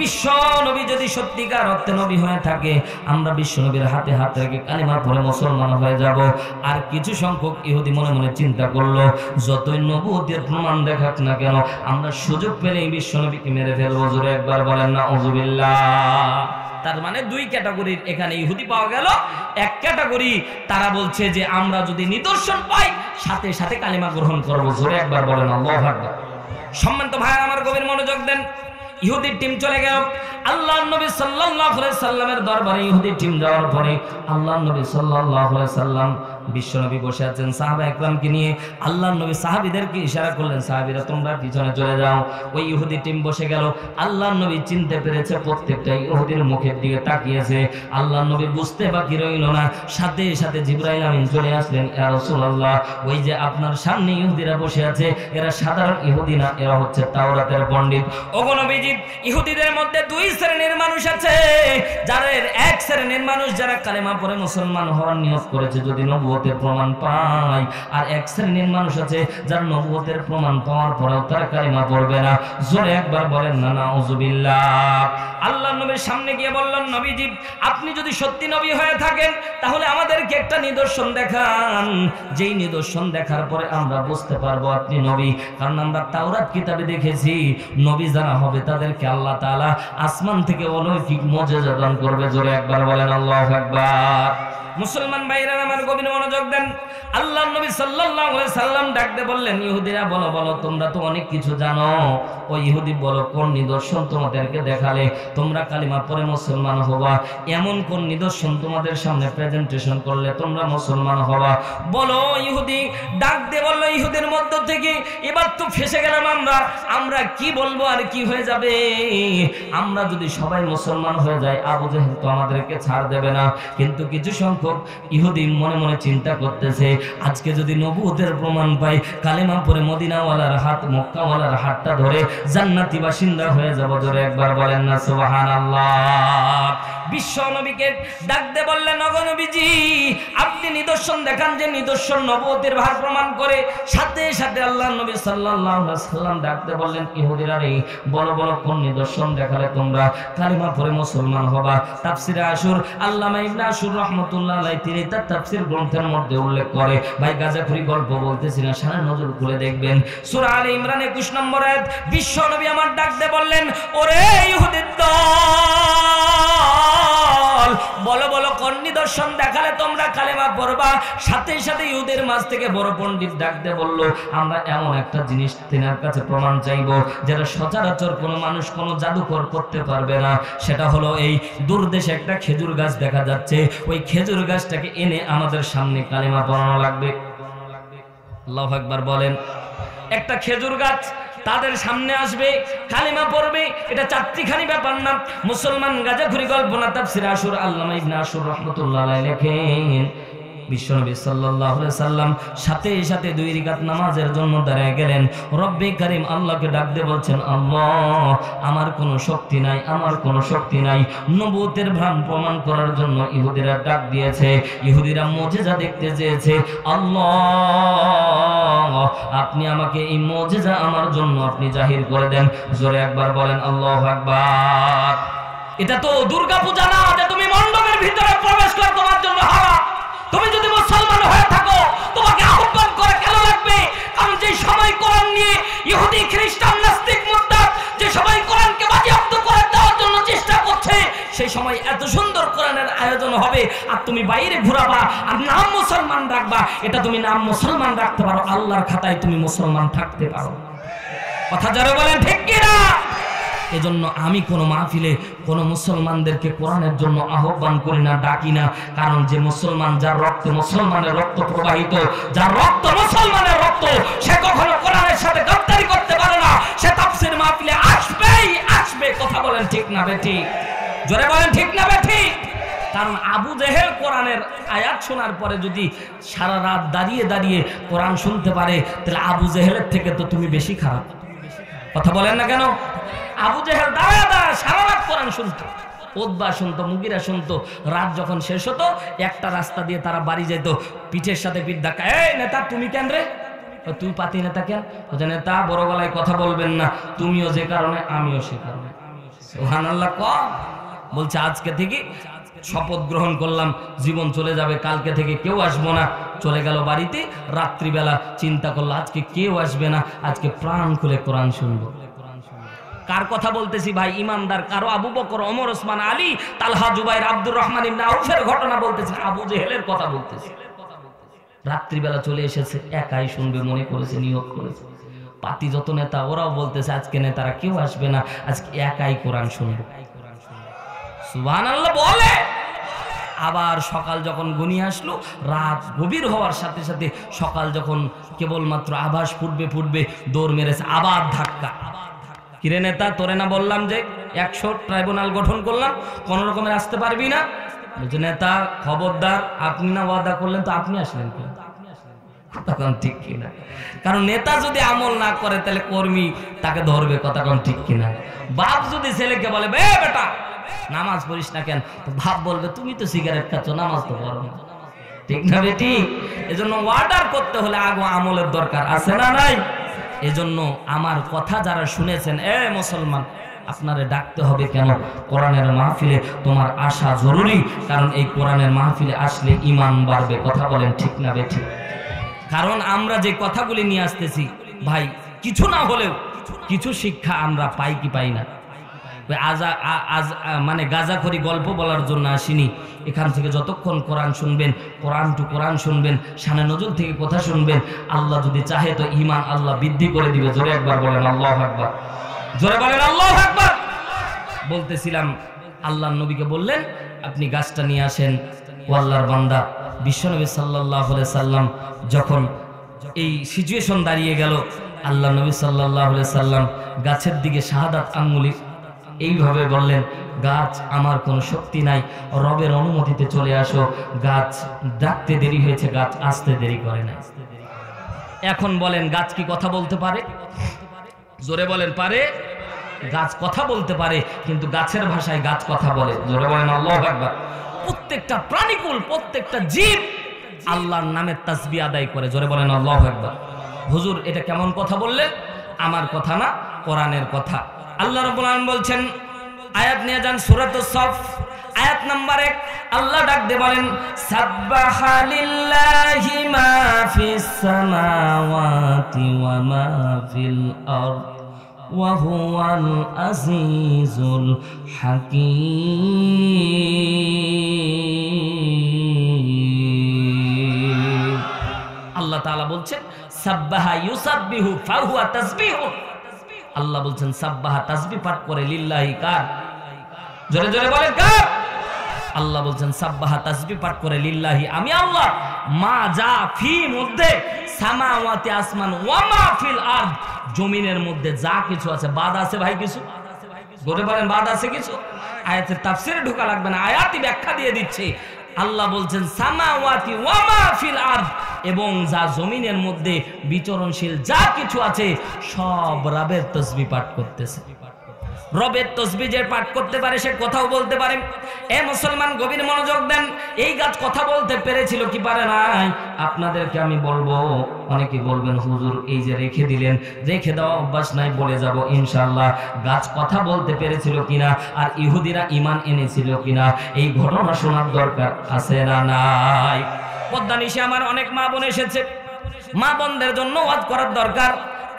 বিশ্ব নবী যদি সত্যিকার অর্থে নবী হয়ে থাকে আমরা বিশ্ব নবীর হাতে হাত রেখে কালিমা পড়ে মুসলমান হয়ে যাব। আর কিছু সংখ্যক ইহুদি মনে মনে চিন্তা করলো, যতই নবুয়তের প্রমাণ দেখাক না কেন আমরা সুযোগ পেলেই বিশ্ব নবীকে মেরে ফেলবো। জোরে একবার বলেন না উযুবিল্লাহ। তার মানে 2 ক্যাটাগরির এখানে ইহুদি পাওয়া গেল। এক ক্যাটাগরি তারা বলছে যে আমরা যদি নিদর্শন পাই সাথে সাথে কালিমা গ্রহণ করব। জোরে একবার বলেন আল্লাহু আকবার। সম্মানিত ভাইরা আমার, গভীর মনোযোগ দেন। ইহুদির টিম চলে গেল আল্লাহর নবী সাল্লাল্লাহু আলাইহি সাল্লামের দরবারে। ইহুদির টিম যাওয়ার পরে আল্লাহর নবী সাল্লাল্লাহু আলাইহি সাল্লাম, বিশ্ব নবী বসে আছেন সাহাবা একরামকে নিয়ে। আল্লাহর নবী সাহাবীদেরকে ইশারা করলেন, সাহাবীরা তোমরা পিছনে চলে যাও। ওই ইহুদি টিম বসে গেল। আল্লাহর নবী চিনতে পেরেছে, প্রত্যেকটা ইহুদির মুখের দিকে তাকিয়েছে। আল্লাহর নবী বুঝতে বাকি রইল না, সাথে সাথে জিবরাইল আমিন চলে আসলেন, ইয়া রাসূলুল্লাহ ওই যে আপনার সামনে ইহুদিরা বসে আছে, এরা সাধারণ ইহুদি না, এরা হচ্ছে তাওরাতের পণ্ডিত। ওগো নবীজি, ইহুদিদের মধ্যে 2 শ্রেণীর মানুষ আছে। যাদের এক শ্রেণীর মানুষ যারা কালেমা পড়ে মুসলমান হওয়ার নিয়ত করেছে যদি নবুয়তের প্রমাণ পায়, আর এক শ্রেণীর মানুষ আছে যারা নবুয়তের প্রমাণ পাওয়ার পরেও তারা কালেমা পড়বে না। জোরে একবার বলেন না নাউযুবিল্লাহ। আল্লাহর নবীর সামনে গিয়ে বললেন, নবীজি আপনি যদি সত্যি নবী হয়ে থাকেন তাহলে আমাদেরকে একটা নিদর্শন দেখান, যেই নিদর্শন দেখার পরে আমরা বুঝতে পারবো আপনি নবী। কারণ আমরা তাওরাত কিতাবে দেখেছি নবী যারা হবে তাদেরকে আল্লাহ তাআলা আসমান থেকে অলৌকিক মুজিজা দান করবে। জোরে একবার বলেন আল্লাহু আকবার। মুসলমান ভাইরা আমার, গভীর মনোযোগ দেন। আল্লাহর নবী সাল্লাল্লাহু আলাইহি সাল্লাম ডাক দিয়ে বললেন, ইহুদিরা বলো বলো তোমরা তো অনেক কিছু জানো। ওই ইহুদি বলো কোন নিদর্শন তোমাদেরকে দেখালে তোমরা কালিমা পড়ে মুসলমান হবা? এমন কোন নিদর্শন তোমাদের সামনে প্রেজেন্টেশন করলে তোমরা মুসলমান হবা? বলো। ইহুদি ডাক দিয়ে বলল, ইহুদের মধ্য থেকে এবার তো ফেসে গেলাম আমরা কি বলবো আর কি হয়ে যাবে? আমরা যদি সবাই মুসলমান হয়ে যাই আবু জেহেল তো আমাদেরকে ছাড় দেবে না। কিন্তু কিছু সংখ্যক ইহুদি মনে মনে চিন্তা করতেছে, আজকে যদি নবুয়তের প্রমাণ পাই কালেমা পড়ে মদিনাওয়ালার হাত মক্কাওয়ালার হাতটা ধরে জান্নাতি বাসিন্দা হয়ে যাব। জোরে একবার বলেন না সুবহানাল্লাহ। বিশ্ব নবীকে ডাক দিয়ে বললেন, ওগো নবীজি আপনি নিদর্শন দেখান যে নিদর্শন নবুয়তের ভার প্রমাণ করে। সাথে সাথে আল্লাহর নবী সাল্লাল্লাহু আলাইহি সাল্লাম ডাক দিয়ে বললেন, ইহুদিরা রে বলো বলো কোন নিদর্শন দেখালে তোমরা কালিমা পড়ে মুসলমান হবা? তাফসিরে আশুর আল্লামা ইবনে আশুর রাহমাতুল্লাহ আলাইহি তিনি তার তাফসির গ্রন্থের মধ্যে উল্লেখ করে, ভাই গাজাখুরি গল্প বলতেছি না, সারা নজর খুলে দেখবেন সূরা আলে ইমরান 21 নম্বর আয়াত। বিশ্ব নবী আমার ডাক দিয়ে বললেন, ওরে ইহুদির দল বলো বলো কোন নিদর্শন দেখালে তোমরা কালেমা পড়বা? সাথে সাথে ইহুদের মাঝ থেকে বড় পণ্ডিত ডাক দিয়ে বলল, আমরা এমন একটা জিনিস তিনার কাছে প্রমাণ চাইবো যেটা সচরাচর কোনো মানুষ কোনো জাদুকর করতে পারবে না। সেটা হলো এই দূরদেশে একটা খেজুর গাছ দেখা যাচ্ছে, ওই খেজুর গাছটাকে এনে আমাদের সামনে কালেমা পড়ানো লাগবে। আল্লাহু আকবার বলেন। একটা খেজুর গাছ তাদের সামনে আসবে, কালিমা পড়বে, এটা চারটিখানি ব্যাপার না। মুসলমান গাজাখুরি গল্প না, তাফসিরে আশুর আল্লামা ইবনে আশুর রাহমাতুল্লাহ আলাইহি লেখেন, বিশ্বনবী সাল্লাল্লাহু আলাইহি সাল্লাম সাথে সাথে 2 রাকাত নামাজের জন্য দাঁড়িয়ে গেলেন। রব্বে কারীম আল্লাহকে ডাক দিয়ে বলছেন, আল্লাহ আমার কোনো শক্তি নাই, আমার কোনো শক্তি নাই। নবুয়তের ভ্রম প্রমাণ করার জন্য ইহুদিরা ডাক দিয়েছে, ইহুদিরা মুজিজা দেখতে চেয়েছে। আল্লাহ আপনি আমাকে এই মুজিজা আমার জন্য আপনি জাহির করে দেন। জোরে একবার বলেন আল্লাহু আকবার। এটা তো দুর্গা পূজা না যে তুমি মণ্ডপের ভিতরে প্রবেশ করে তোমার জন্য হারাম। তুমি যদি মুসলমান হয়ে থাকো তোমাকে আহ্বান করে কেন লাগবে? কারণ যে সবাই কোরআন নিয়ে ইহুদি খ্রিস্টান নাস্তিক মুরতাদ যে সবাই কোরআনকে বাজেয়াপ্ত করে দেওয়ার জন্য চেষ্টা করছে, সেই সময় এত সুন্দর কোরআনের আয়োজন হবে আর তুমি বাইরে ঘোরাবা আর নাম মুসলমান রাখবা। এটা তুমি নাম মুসলমান রাখতে পারো, আল্লাহর খাতায় তুমি মুসলমান থাকতে পারো। কথা যারা বলেন ঠিক কি না? এজন্য আমি কোন মাহফিলে কোন মুসলমানদেরকে কোরআনের জন্য আহ্বান করি না, ডাকি না। কারণ যে মুসলমান, যার রক্তে মুসলমানের রক্ত প্রবাহিত, যার রক্ত মুসলমানের রক্ত, সে কখনো কোরআনের সাথে গাদ্দারি করতে পারে না, সে তাফসীর মাহফিলে আসবেই আসবে। কথা বলেন ঠিক না বেঠিক? জোরে বলেন ঠিক না বেঠিক? কারণ আবু জেহেল কোরআনের আয়াত শোনার পরে যদি সারা রাত দাঁড়িয়ে দাঁড়িয়ে কোরআন শুনতে পারে, তাহলে আবু জেহেলের থেকে তো তুমি বেশি খারাপ। কথা বলেন না কেন? আবু জেহেল দাঁড়ায় দাঁড়ায় সারা রাত কোরআন শুনতো, উতবা শুনতো, মুগিরা শুনতো। রাত যখন শেষ হতো একটা রাস্তা দিয়ে তারা বাড়ি যেত, পিঠের সাথে পিঠ ধাক্কা, এই নেতা তুমি কেন রে? তুই পাতি নেতা কেন? নেতা বড় গলায় কথা বলবেন না, তুমিও যে কারণে আমিও সে কারণে। সুবহানাল্লাহ। বলছে আজকে থেকে শপথ গ্রহণ করলাম, জীবন চলে যাবে, কালকে থেকে কেউ আসবো না। চলে গেল বাড়িতে, রাত্রিবেলা চিন্তা করলো আজকে কেউ আসবে না, আজকে প্রাণ খুলে কোরআন শুনবো। কার কথা বলতেছি ভাই? ইমানদার কারো আবু বকর, ওমর, ওসমান, আলী, তালহা, জুবাইর, আব্দুর রহমান ইবনে আউফের ঘটনা বলতেছি, আবু জেহেলের কথা বলতেছি। রাত্রিবেলা চলে এসেছে, একাই শুনবে মনে করেছে, নিয়ত করেছে। পাতি যত নেতা ওরাও বলতেছে আজকে নেতারা কেউ আসবে না, আজকে একাই কোরআন শুনবো। সুবহানাল্লাহ বলে। আবার সকাল যখন ঘনিয়ে আসলো, রাত গভীর হওয়ার সাথে সাথে সকাল যখন কেবলমাত্র আভাস ফুটবে দৌড় মেরেছে, আবার ধাক্কা। কিরে নেতা, তোরে না বললাম যে 100 ট্রাইব্যুনাল গঠন করলাম, কোন রকমের আসতে পারবি না? বলছে নেতা খবরদার, আপনি না ওয়াদা করলেন তো আপনি আসলেন কেন? তখন ঠিক কিনা? কারণ নেতা যদি আমল না করে তাহলে কর্মী তাকে ধরবে। কথা কোন ঠিক কিনা? বাপ যদি ছেলেকে বলে বে বেটা নামাজ পড়িস না কেন, তো বাপ বলবে তুমি তো সিগারেট খাচ্ছ, নামাজ তো পড়ো না। ঠিক না বেটি? এজন্য ওয়ার্ডার করতে হলে আগে আমলের দরকার আছে না নাই? এজন্য আমার কথা যারা শুনেছেন, এ মুসলমান আপনারে ডাকতে হবে কেন? কোরআনের মাহফিলে তোমার আসা জরুরি, কারণ এই কোরআনের মাহফিলে আসলে ঈমান বাড়বে। কথা বলেন ঠিক না বেটি? কারণ আমরা যে কথাগুলি নিয়ে আসতেছি ভাই, কিছু না হলেও কিছু শিক্ষা আমরা পাই কি পাই না? মানে গাজাখড়ি গল্প বলার জন্য আসিনি। এখান থেকে যতক্ষণ কোরআন শুনবেন, কোরআন টু কোরআন শুনবেন, শানে নজুল থেকে কথা শুনবেন, আল্লাহ যদি চাহে তো ঈমান আল্লাহ বৃদ্ধি করে দিবে। জোরে একবার বলেন আল্লাহু আকবার। জোরে বলেন আল্লাহু আকবার। বলতেছিলাম আল্লাহর নবীকে বললেন আপনি গাছটা নিয়ে আসেন। ও আল্লাহর বান্দা বিশ্বনবী সাল্লাল্লাহু আলাইহি সাল্লাম যখন এই সিচুয়েশন দাঁড়িয়ে গেল, আল্লাহ নবী সাল্লাল্লাহু আলাইহি সাল্লাম গাছের দিকে শাহাদাত আঙ্গুলি এইভাবে বললেন, গাছ আমার কোনো শক্তি নাই, রবের অনুমতিতে চলে আসো। গাছ ডাকতে দেরি হয়েছে, গাছ আসতে দেরি করে না। এখন বলেন গাছ কি কথা বলতে পারে? জোরে বলেন পারে? গাছ কথা বলতে পারে, কিন্তু গাছের ভাষায় গাছ কথা বলে। জোরে বলেন আল্লাহু আকবার। প্রত্যেকটা প্রাণীকুল, প্রত্যেকটা জীব আল্লাহর নামের তাসবিহ আদায় করে। জোরে বলেন আল্লাহু আকবার। হুজুর এটা কেমন কথা বললেন? আমার কথা না, কোরআনের কথা। আল্লাহ রাব্বুল আলামিন বলছেন, আয়াত নিয়ে যান সূরাতুস সফ আয়াত নাম্বার 1। আল্লাহ ডাক দিয়ে বলেন, সাব্বাহা লিল্লাহি মা ফিস সামাওয়াতি ওয়া মা ফিল আরদ ওয়া হুয়াল আজিজুল হাকীম। আল্লাহ তাআলা বলছেন সাব্বাহা ইউসাব্বিহু ফাহুয়া তাসবিহু। আল্লাহ বলছেন সাব্বাহা তাসবিহ পাঠ করে, লিল্লাহি কার? জোরে জোরে বলেন কার? আল্লাহ বলছেন সাব্বাহা তাসবিহ পাঠ করে লিল্লাহি আমি আল্লাহ, মা যা ফি মধ্যে সামাওয়াতি আসমান ওয়া মা ফিল আরদ জমিনের মধ্যে যা কিছু আছে। বাদ আছে ভাই কিছু? জোরে বলেন বাদ আছে কিছু? আয়াতের তাফসীরে ঢোকা লাগবে না, আয়াতই ব্যাখ্যা দিয়ে দিচ্ছে। আল্লাহ বলছেন সামাওয়াতি ওয়া মা ফিল আরদ, এবং যা জমিনের মধ্যে বিচরণশীল যা কিছু আছে সব রবের তাসবিহ পাঠ করতেছে। রবের তাসবিহ যে পাঠ করতে পারে সে কথাও বলতে পারে। এ মুসলমান গভীর মনোযোগ দেন, এই গাছ কথা বলতে পেরেছিল কি পারে নাই? আপনাদেরকে আমি বলবো, অনেকে বলবেন হুজুর এই যে রেখে দিলেন, রেখে দেওয়া অভ্যাস নাই, বলে যাব ইনশাআল্লাহ গাছ কথা বলতে পেরেছিল কিনা, আর ইহুদিরা ঈমান এনেছিল কিনা, এই ঘটনা শোনার দরকার আছে না নাই? পদ্মা নিশে আমার অনেক মা বোন এসেছে, মা বোনদের জন্য ওয়াজ করার দরকার।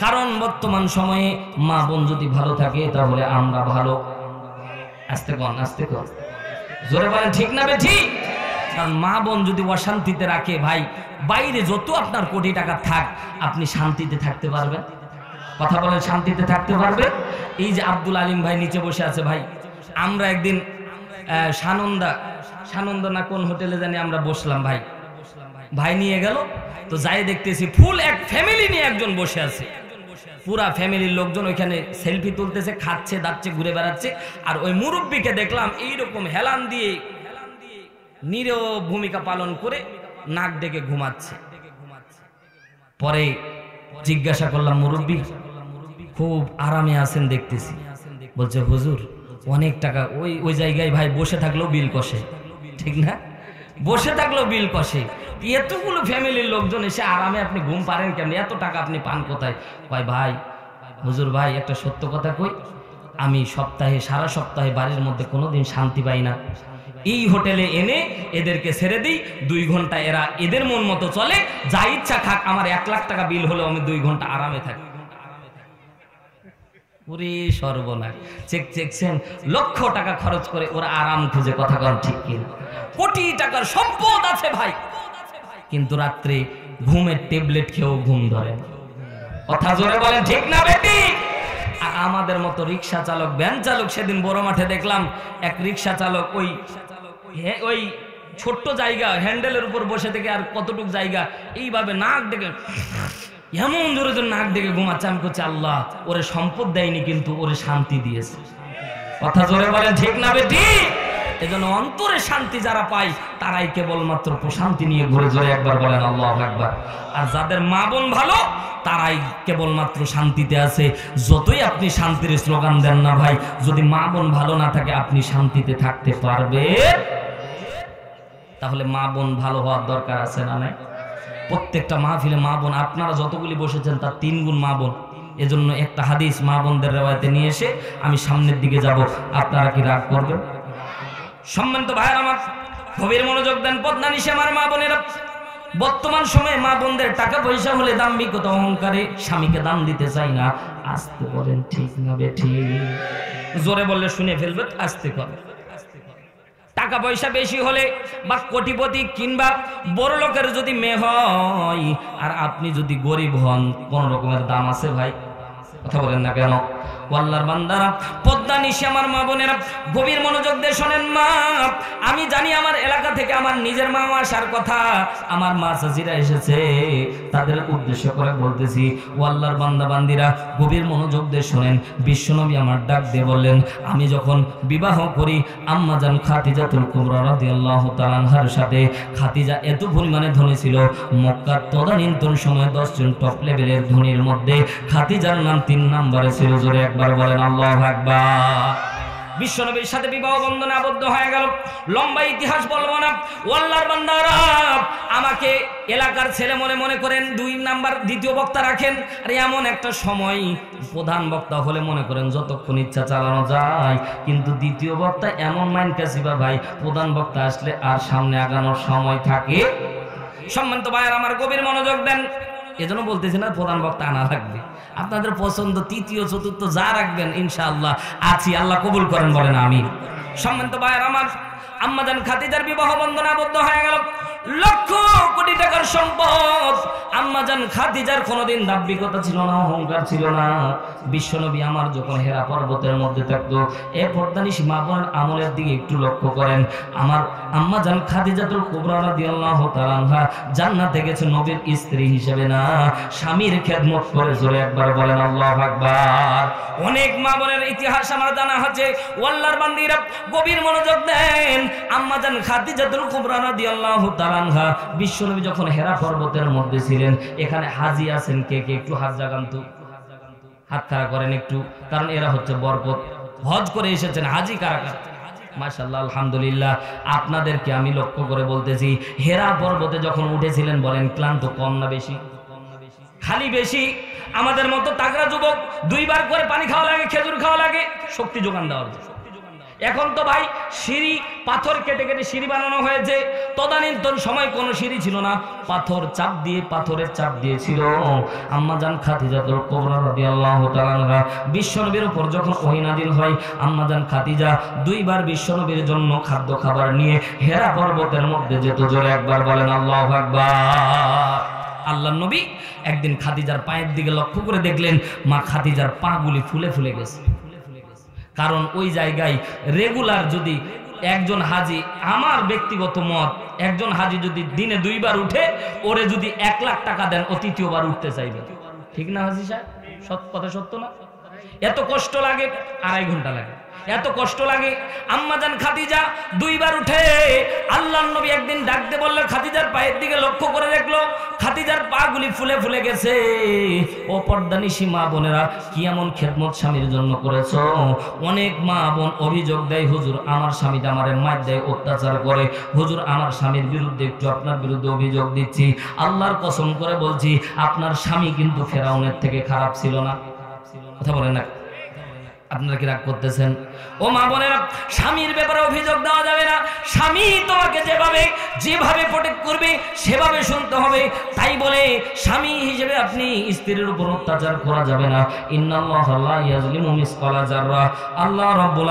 কারণ বর্তমান সময়ে মা বোন যদি ভালো থাকে তাহলে আমরা ভালো। আস্তে কন, আস্তে কন, জোরে বলেন ঠিক না বেঠিক? কারণ মা বোন যদি অশান্তিতে রাখে ভাই, বাইরে যত আপনার কোটি টাকা থাক, আপনি শান্তিতে থাকতে পারবেন? কথা বলেন শান্তিতে থাকতে পারবেন? এই যে আব্দুল আলিম ভাই নিচে বসে আছে ভাই, আমরা একদিন সানন্দা না কোন হোটেলে জানি আমরা বসলাম, ভাই নিয়ে গেল, তো যাই দেখতেছি ফুল এক ফ্যামিলি নিয়ে একজন বসে আছে। পুরা ফ্যামিলির লোকজন ওইখানে সেলফি তুলতেছে, খাচ্ছে দাচ্ছে, ঘুরে বেড়াচ্ছে। আর ওই মুরব্বীকে দেখলাম এইরকম হেলান দিয়ে নীরব ভূমিকা পালন করে নাক ডেকে ঘুমাচ্ছে। পরে জিজ্ঞাসা করলাম, মুরব্বী খুব আরামে আছেন দেখতেছি। বলছে, হুজুর অনেক টাকা, ওই জায়গায় ভাই বসে থাকলেও বিল কষে, ঠিক না? বসে থাকলেও বিল কষে। এতগুলো ফ্যামিলির লোকজন এসে আরামে আপনি ঘুম পারেন কেমন? এত টাকা আপনি পান কোথায়? কয়, ভাই হুজুর ভাই একটা সত্য কথা কই, আমি সারা সপ্তাহে বাড়ির মধ্যে কোনোদিন শান্তি পাই না। এই হোটেলে এনে এদেরকে ছেড়ে দিই, 2 ঘন্টা এরা এদের মন মতো চলে, যা ইচ্ছা খাক, আমার 1 লাখ টাকা বিল হলেও আমি 2 ঘন্টা আরামে থাকি। ওরে সর্বনাশ! চেকছেন, লক্ষ টাকা খরচ করে ওরা আরাম খুঁজে, কথা কন ঠিক কিনা? কোটি টাকার সম্পদ আছে ভাই, কিন্তু রাত্রে ঘুমের ট্যাবলেট খেয়েও ঘুম ধরে। কথা জোরে বলেন ঠিক না বেটি? আমাদের মতো রিক্সা চালক, ভ্যান চালক, সেদিন বড় মাঠে দেখলাম এক রিক্সা চালক ওই ছোট্ট জায়গা হ্যান্ডেলের উপর বসে থেকে আর কতটুক জায়গা এইভাবে নাক ডেকে এমন জোরে জোরে নাক ডেকে ঘুমাচ্ছে। আমি করছি, আল্লাহ ওরে সম্পদ দেয়নি কিন্তু ওরে শান্তি দিয়েছে। কথা জোরে বলেন ঠিক না বেটি? এজন্য অন্তরে শান্তি যারা পায় তারাই কেবলমাত্র প্রশান্তি নিয়ে ঘুরে জোরে একবার বলেন আল্লাহু আকবার। আর যাদের মা বোন ভালো তারাই কেবলমাত্র শান্তিতে আছে। যতই আপনি শান্তির স্লোগান দেন না ভাই, যদি মা বোন ভালো না থাকে আপনি শান্তিতে থাকতে পারবে? তাহলে মা বোন ভালো হওয়ার দরকার আছে না নাই? প্রত্যেকটা মাহফিলে মা বোন, আপনারা যতগুলি বসেছেন তার 3 গুণ মা বোন। এজন্য একটা হাদিস মা বোনদের রেওয়ায়েতে নিয়ে এসে আমি সামনের দিকে যাব, আপনারা কি রাগ করবেন? সম্মানিত ভাইয়ের আমার, গভীর মনোযোগ দেন। পদ্মা নিশে আমার মা বোনেরা, বর্তমান সময়ে মা বোনদের টাকা পয়সা হলে দাম্ভিকতা অহংকারে স্বামীকে দাম দিতে চাই না। আস্তে বলেন ঠিক না বেঠি? জোরে বললে শুনে ফেলবে, আস্তে করে। টাকা পয়সা বেশি হলে বা কোটিপতি কিংবা বড় লোকের যদি মেয়ে হয় আর আপনি যদি গরিব হন, কোন রকমের দাম আছে ভাই? কথা বলেন না কেন? আল্লাহর বান্দারা, পদ্মা নিশে আমার মা বোনেরা, গভীর মনোযোগ দিয়ে শোনেন। মা, আমি জানি আমার এলাকা থেকে আমার নিজের মা আসার কথা, আমার মা চাচিরা এসেছে, তাদের উদ্দেশ্য করে বলতেছি, ও আল্লাহর বান্দা বান্দিরা গভীর মনোযোগ দিয়ে শোনেন। বিশ্বনবী আমার ডাক দিয়ে বললেন, আমি যখন বিবাহ করি আম্মাজান খাদিজাতুল কুবরা রাদিয়াল্লাহু তাআলা আনহার সাথে, খাদিজা এত পরিমাণে ধনী ছিল, মক্কার তদানীন্তন সময়ে 10 জন টপ লেভেলের ধনীর মধ্যে খাদিজার নাম 3 নম্বরে ছিল। জোরে একবার বলেন আল্লাহু আকবার। বিশ্বনবীর সাথে বিবাহ বন্ধনে আবদ্ধ হয়ে গেল। লম্বা ইতিহাস বলবো না। আল্লাহর বান্দারা, আমাকে এলাকার ছেলে মনে করেন 2 নাম্বার, দ্বিতীয় বক্তা রাখেন। আর এমন একটা সময় প্রধান বক্তা হলে মনে করেন যতক্ষণ ইচ্ছা চালানো যায়, কিন্তু দ্বিতীয় বক্তা এমন মাইন্ড কাসিবা ভাই, প্রধান বক্তা আসলে আর সামনে আগানোর সময় থাকে। সম্মানিত ভাইয়ের আমার, গভীর মনোযোগ দেন। এজন্য বলতেছি না প্রধান বক্তা আনা লাগবে, আপনাদের পছন্দ তৃতীয় চতুর্থ যা রাখবেন ইনশাআল্লাহ আছি, আল্লাহ কবুল করেন, বলেন আমিন। সম্মানিত ভাইয়ের আমার, আম্মাজান খাদিজার বিবাহ বন্ধনে আবদ্ধ হয়ে গেল। লক্ষ কোটি টাকার সম্পদ। আম্মাজান খাদিজার কোনোদিন দাম্ভিকতা ছিল না, অহংকার ছিল না। বিশ্বনবী আমার যখন হেরা পর্বতের মধ্যে থাকতো, এ পর্দানিশী মা বোনের আমলের দিকে একটু লক্ষ্য করেন। আমার আম্মাজান খাদিজাতুল কুবরা রাদিয়াল্লাহু তাআলা আনহা জান্নাতে গেছে নবীর স্ত্রী হিসেবে না, স্বামীর খেদমত করে। জোরে একবার বলেন আল্লাহু আকবার। অনেক মা বোনের ইতিহাস আমার জানা আছে। আল্লাহর বান্দিরা গভীর মনোযোগ দেন। আম্মাজান খাদিজাতুল কুবরা রাদিয়াল্লাহু তাআলা আনহা, বিশ্বনবী যখন হেরা পর্বতের মধ্যে ছিলেন, এখানে হাজি আছেন কে কে? একটু হাত জাগান তো, হাত খাড়া করেন একটু, কারণ এরা হচ্ছে বরকত, হজ করে এসেছেন। হাজি কারা কারা? মাশাআল্লাহ, আলহামদুলিল্লাহ। আপনাদেরকে আমি লক্ষ্য করে বলতেছি, হেরা পর্বতে যখন উঠেছিলেন বলেন ক্লান্ত কম না বেশি? খালি বেশি। আমাদের মতো তাগড়া যুবক 2 বার করে পানি খাওয়া লাগে, খেজুর খাওয়া লাগে শক্তি যোগান দেওয়ার জন্য। এখন তো ভাই সিঁড়ি, পাথর কেটে কেটে সিঁড়ি বানানো হয়েছে। তদানীন্তন সময় কোনো সিঁড়ি ছিল না, পাথরের চাপ দিয়েছিল। আম্মাজান খাদিজাতুল কুবরা রাদিয়াল্লাহু তাআলা আনহা, বিশ্বনবীর উপর যখন ওহী নাযিল হয়, আম্মাজান খাদিজা 2 বার বিশ্বনবীর জন্য খাদ্য খাবার নিয়ে হেরা পর্বতের মধ্যে যেত। জোরে একবার বলেন আল্লাহু আকবার। আল্লাহর নবী একদিন খাদিজার পায়ের দিকে লক্ষ্য করে দেখলেন, মা খাদিজার পাগুলি ফুলে ফুলে গেছে। কারণ ওই জায়গায় রেগুলার যদি একজন হাজি, আমার ব্যক্তিগত মত, একজন হাজি যদি দিনে 2 বার উঠে, ওরে যদি 1 লাখ টাকা দেন, ও 3য় বার উঠতে চাইবে। ঠিক না হাজি সাহেব? কথা সত্য না? এত কষ্ট লাগে, 2.5 ঘন্টা লাগে, এত কষ্ট লাগে। আম্মাজান খাদিজা 2 বার উঠে আল্লাহর নবী একদিন ডাকতে বললেন, খাদিজার পায়ের দিকে লক্ষ্য করে দেখলো খাদিজার পা গুলি ফুলে ফুলে গেছে। ও পর্দানিশী মা বোনেরা, কি এমন খেদমত স্বামীর জন্য করেছো? অনেক মা বোন অভিযোগ দেয়, হুজুর আমার স্বামীটা আমারে মার দেয়, অত্যাচার করে। হুজুর আমার স্বামীর বিরুদ্ধে একটু আপনার বিরুদ্ধে অভিযোগ দিচ্ছি, আল্লাহর কসম করে বলছি আপনার স্বামী কিন্তু ফেরাউনের থেকে খারাপ ছিল না। কথা বলেন না? আপনারা কি রাগ করতেছেন? ও মা বোনেরা, স্বামীর ব্যাপারে অভিযোগ দেওয়া যাবে না। স্বামী তোমাকে যেভাবে প্রোটেক্ট করবে সেভাবে শুনতে হবে। তাই বলে স্বামী হিসেবে আপনি স্ত্রীর উপর অত্যাচার করা যাবে না। ইন্নাল্লাহা লা ইয়াজলিমু মিসকালা যাররা। আল্লাহ রাব্বুল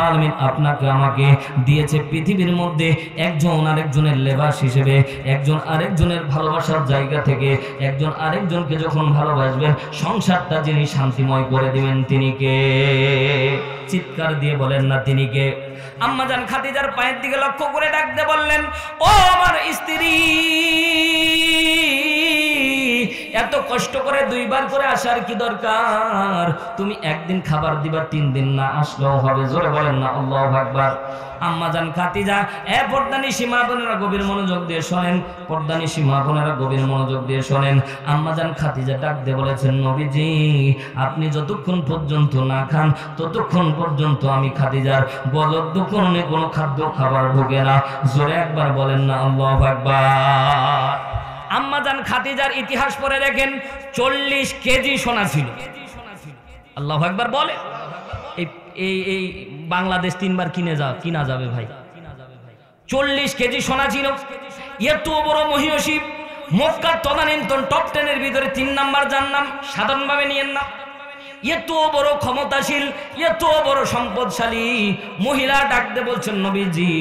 আলামিন আপনাকে আমাকে দিয়েছে পৃথিবীর মধ্যে একজন আরেকজনের লেবাস হিসেবে, একজন আরেকজনের ভালোবাসার জায়গা থেকে একজন আরেকজনকে যখন ভালোবাসবেন, সংসারটা যিনি শান্তিময় করে দিবেন তিনি কে? চিৎকার দিয়ে বলেন না তিনি কে? আম্মাজান খাদিজার পায়ের দিকে লক্ষ্য করে ডাকতে বললেন, ও আমার স্ত্রী, এত কষ্ট করে 2 বার করে আসার কি দরকার? তুমি একদিন খাবার দিবা, 3 দিন না আসলেও হবে। জোরে বলেন না আল্লাহু আকবার। আম্মাজান খাদিজা, পর্দানিশী মা বোনেরা গভীর মনোযোগ দিয়ে শোনেন, পর্দানিশী মা বোনেরা গভীর মনোযোগ দিয়ে শোনেন। আম্মাজান খাদিজা ডাক দিয়ে বলেছেন, নবীজি আপনি যতক্ষণ পর্যন্ত না খান ততক্ষণ পর্যন্ত আমি খাদিজার গলদ দোকানে কোনো খাদ্য খাবার ঢোকে না। জোরে একবার বলেন না আল্লাহু আকবার। আম্মাজান খাদিজার ইতিহাস পড়ে দেখেন, 40 কেজি সোনা ছিল। আল্লাহু আকবার বলে। এই বাংলাদেশ 3 বার কিনা যাবে ভাই। 40 কেজি সোনা ছিল। এত বড় মহিষী, মক্কার তদানীন্তন টপ 10 এর ভিতরে 3 নাম্বার, যার নাম সাধারণভাবে নিয়েন না। এত বড় ক্ষমতাশীল, এত বড় সম্পদশালী মহিলা ডাকতে বলছেন, নবীজি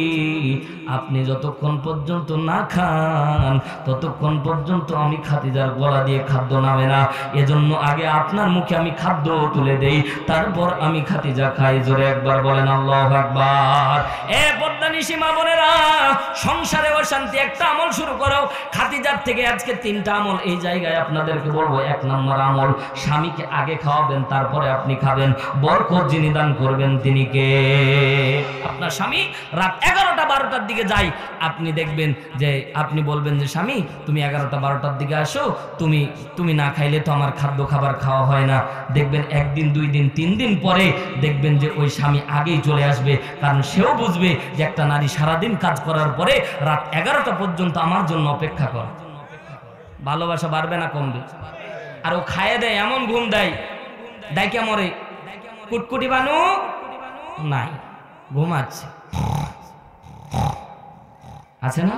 আপনি যতক্ষণ পর্যন্ত না খান ততক্ষণ পর্যন্ত আমি খাদিজার গলা দিয়ে খাদ্য নামে না। এজন্য আগে আপনার মুখে আমি খাদ্য তুলে দেই, তারপর আমি খাদিজা খাই। জোরে একবার বলেন আল্লাহু আকবার। পর্দানিশী মা বোনেরা, সংসারে অশান্তি, একটা আমল শুরু করো। খাদিজার থেকে আজকে 3টা আমল এই জায়গায় আপনাদেরকে বলবো। 1 নম্বর আমল, স্বামীকে আগে খাওয়াবেন, তারপরে আপনি খাবেন। বরকত যিনি দান করবেন তিনি কে? আপনার স্বামী রাত 11টা 12টার দিকে যায়, আপনি দেখবেন যে আপনি বলবেন যে স্বামী তুমি 11টা 12টার দিকে আসো, তুমি না খাইলে তো আমার খাদ্য খাবার খাওয়া হয় না। দেখবেন 1 দিন 2 দিন 3 দিন পরে দেখবেন যে ওই স্বামী আগেই চলে আসবে, কারণ সেও বুঝবে যে একটা নারী সারাদিন কাজ করার পরে রাত 11টা পর্যন্ত আমার জন্য অপেক্ষা করে। ভালোবাসা বাড়বে না কমবে? আর ও খাইয়ে দেয়, এমন ঘুম দেয়, ডাইকা মরে, কুটকুটি বানু নাই, ঘুমাচ্ছে, আছে না?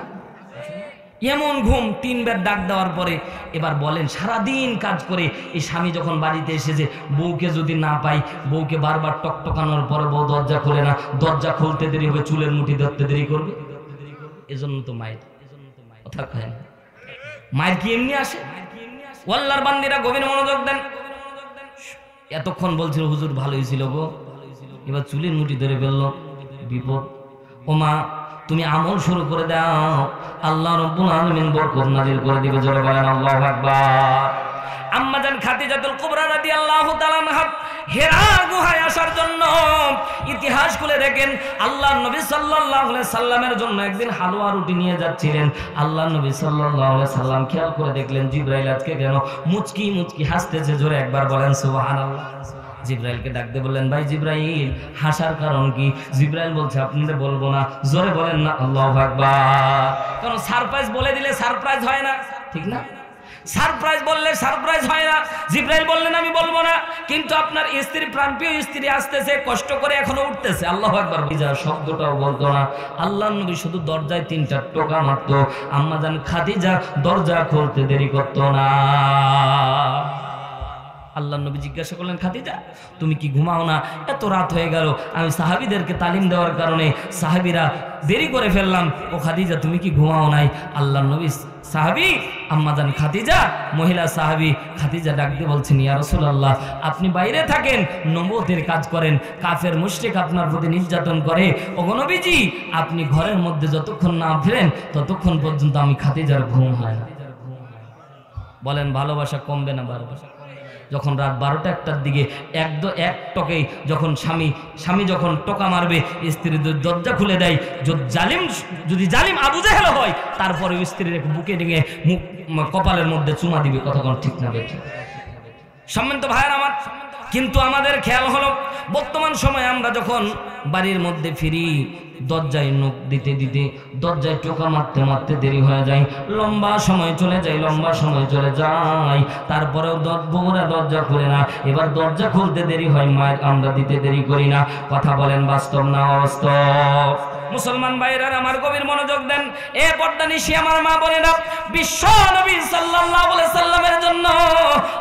এমন ঘুম 3 বার ডাক দেওয়ার পরে। এবার বলেন, সারাদিন কাজ করে এই স্বামী যখন বাড়িতে এসেছে, বউকে যদি না পাই, বউকে বারবার টকটকানোর পরে বউ দরজা খোলে না, দরজা খুলতে দেরি হবে, চুলের মুঠি ধরতে দেরি করবে। এজন্য তো মায়ের কথা কয় না, মায়ের কি এমনি আসে? আল্লাহর বান্দিরা গভীর মনোযোগ দেন। এতক্ষণ বলছিল হুজুর ভালোই ছিল গো, এবার চুলের মুঠি ধরে ফেললো, বিপদ। ও মা, তুমি আমল শুরু করে দাও, আল্লাহ রাব্বুল আলামিন বরকত নাযিল করে দিবে। জোরে বলেন আল্লাহু আকবার। আম্মাজান খাদিজাতুল কুবরা রাদিয়াল্লাহু তাআলা আনহা হেরা গুহায় আসার জন্য ইতিহাস খুলে দেখেন, আল্লাহর নবী সাল্লাল্লাহু আলাইহি সাল্লামের জন্য একদিন হালুয়া রুটি নিয়ে যাচ্ছিলেন। আল্লাহর নবী সাল্লাল্লাহু আলাইহি সাল্লাম খেয়াল করে দেখলেন জিবরাইল আজকে কেন মুচকি মুচকি হাসতেছে। জোরে একবার বলেন সুবহানাল্লাহ। জিবরাইলকে ডাকতে বললেন, ভাই জিবরাইল হাসার কারণ কি? জিবরাইল বলছে আপনাদের বলবো না। জোরে বলেন না আল্লাহু আকবার। কারণ সারপ্রাইজ বলে দিলে সারপ্রাইজ হয় না, ঠিক না? সারপ্রাইজ বললে সারপ্রাইজ হয় না। জিবরাইল বললেন আমি বলবো না, কিন্তু আপনার স্ত্রী, প্রাণপ্রিয় স্ত্রী আসতেছে, কষ্ট করে এখনো উঠতেছে। আল্লাহু আকবার বিজা শব্দটাও বলতো না। আল্লাহর নবী শুধু দরজায় 3টা টোকা মারতো, আম্মাজান খাদিজা দরজা খুলতে দেরি করতো না। আল্লাহর নবী জিজ্ঞাসা করলেন, খাদিজা তুমি কি ঘুমাও না? এত রাত হয়ে গেল, আমি সাহাবীদেরকে তালিম দেওয়ার কারণে সাহাবীরা দেরি করে ফেললাম। ও খাদিজা তুমি কি ঘুমাও নাই? আল্লাহর নবী সাহাবী আম্মাজান খাদিজা, মহিলা সাহাবী খাদিজা ডাক দিয়ে বলছেন, ইয়া রাসূলুল্লাহ আপনি বাইরে থাকেন, নবুয়তের কাজ করেন, কাফের মুশরিক আপনার প্রতি নির্যাতন করে। ওগো নবীজি আপনি ঘরের মধ্যে যতক্ষণ না ফেরেন ততক্ষণ পর্যন্ত আমি খাদিজার ঘুম হয় না। বলেন ভালোবাসা কমবে না বাড়বে? যখন রাত 12টা 1টার দিকে এক টকেই যখন স্বামী যখন টোকা মারবে, স্ত্রী দরজা খুলে দেয়, যদি জালিম আবু জেহেল হয়, তারপরে স্ত্রীর বুকে ডেঙে মুখ কপালের মধ্যে চুমা দিবে। কতক্ষণ ঠিক না বেঠি? সম্মানিত ভাইয়ের আমার, কিন্তু আমাদের খেয়াল হলো বর্তমান সময়ে আমরা যখন বাড়ির মধ্যে ফিরি, দরজায় নখ দিতে দিতে, দরজায় টোকা মারতে মারতে দেরি হয়ে যায়, লম্বা সময় চলে যায়। তারপরেও বউরা দরজা খুলে না। এবার দরজা খুলতে দেরি হয়, মায়ের আমরা দিতে দেরি করি না। কথা বলেন বাস্তব না অবাস্তব? মুসলমান ভাইরা আমার গভীর মনোযোগ দেন। এ পর্দানিশী আমার মা বোনেরা, বিশ্ব নবী সাল্লাল্লাহু আলাইহি সাল্লামের জন্য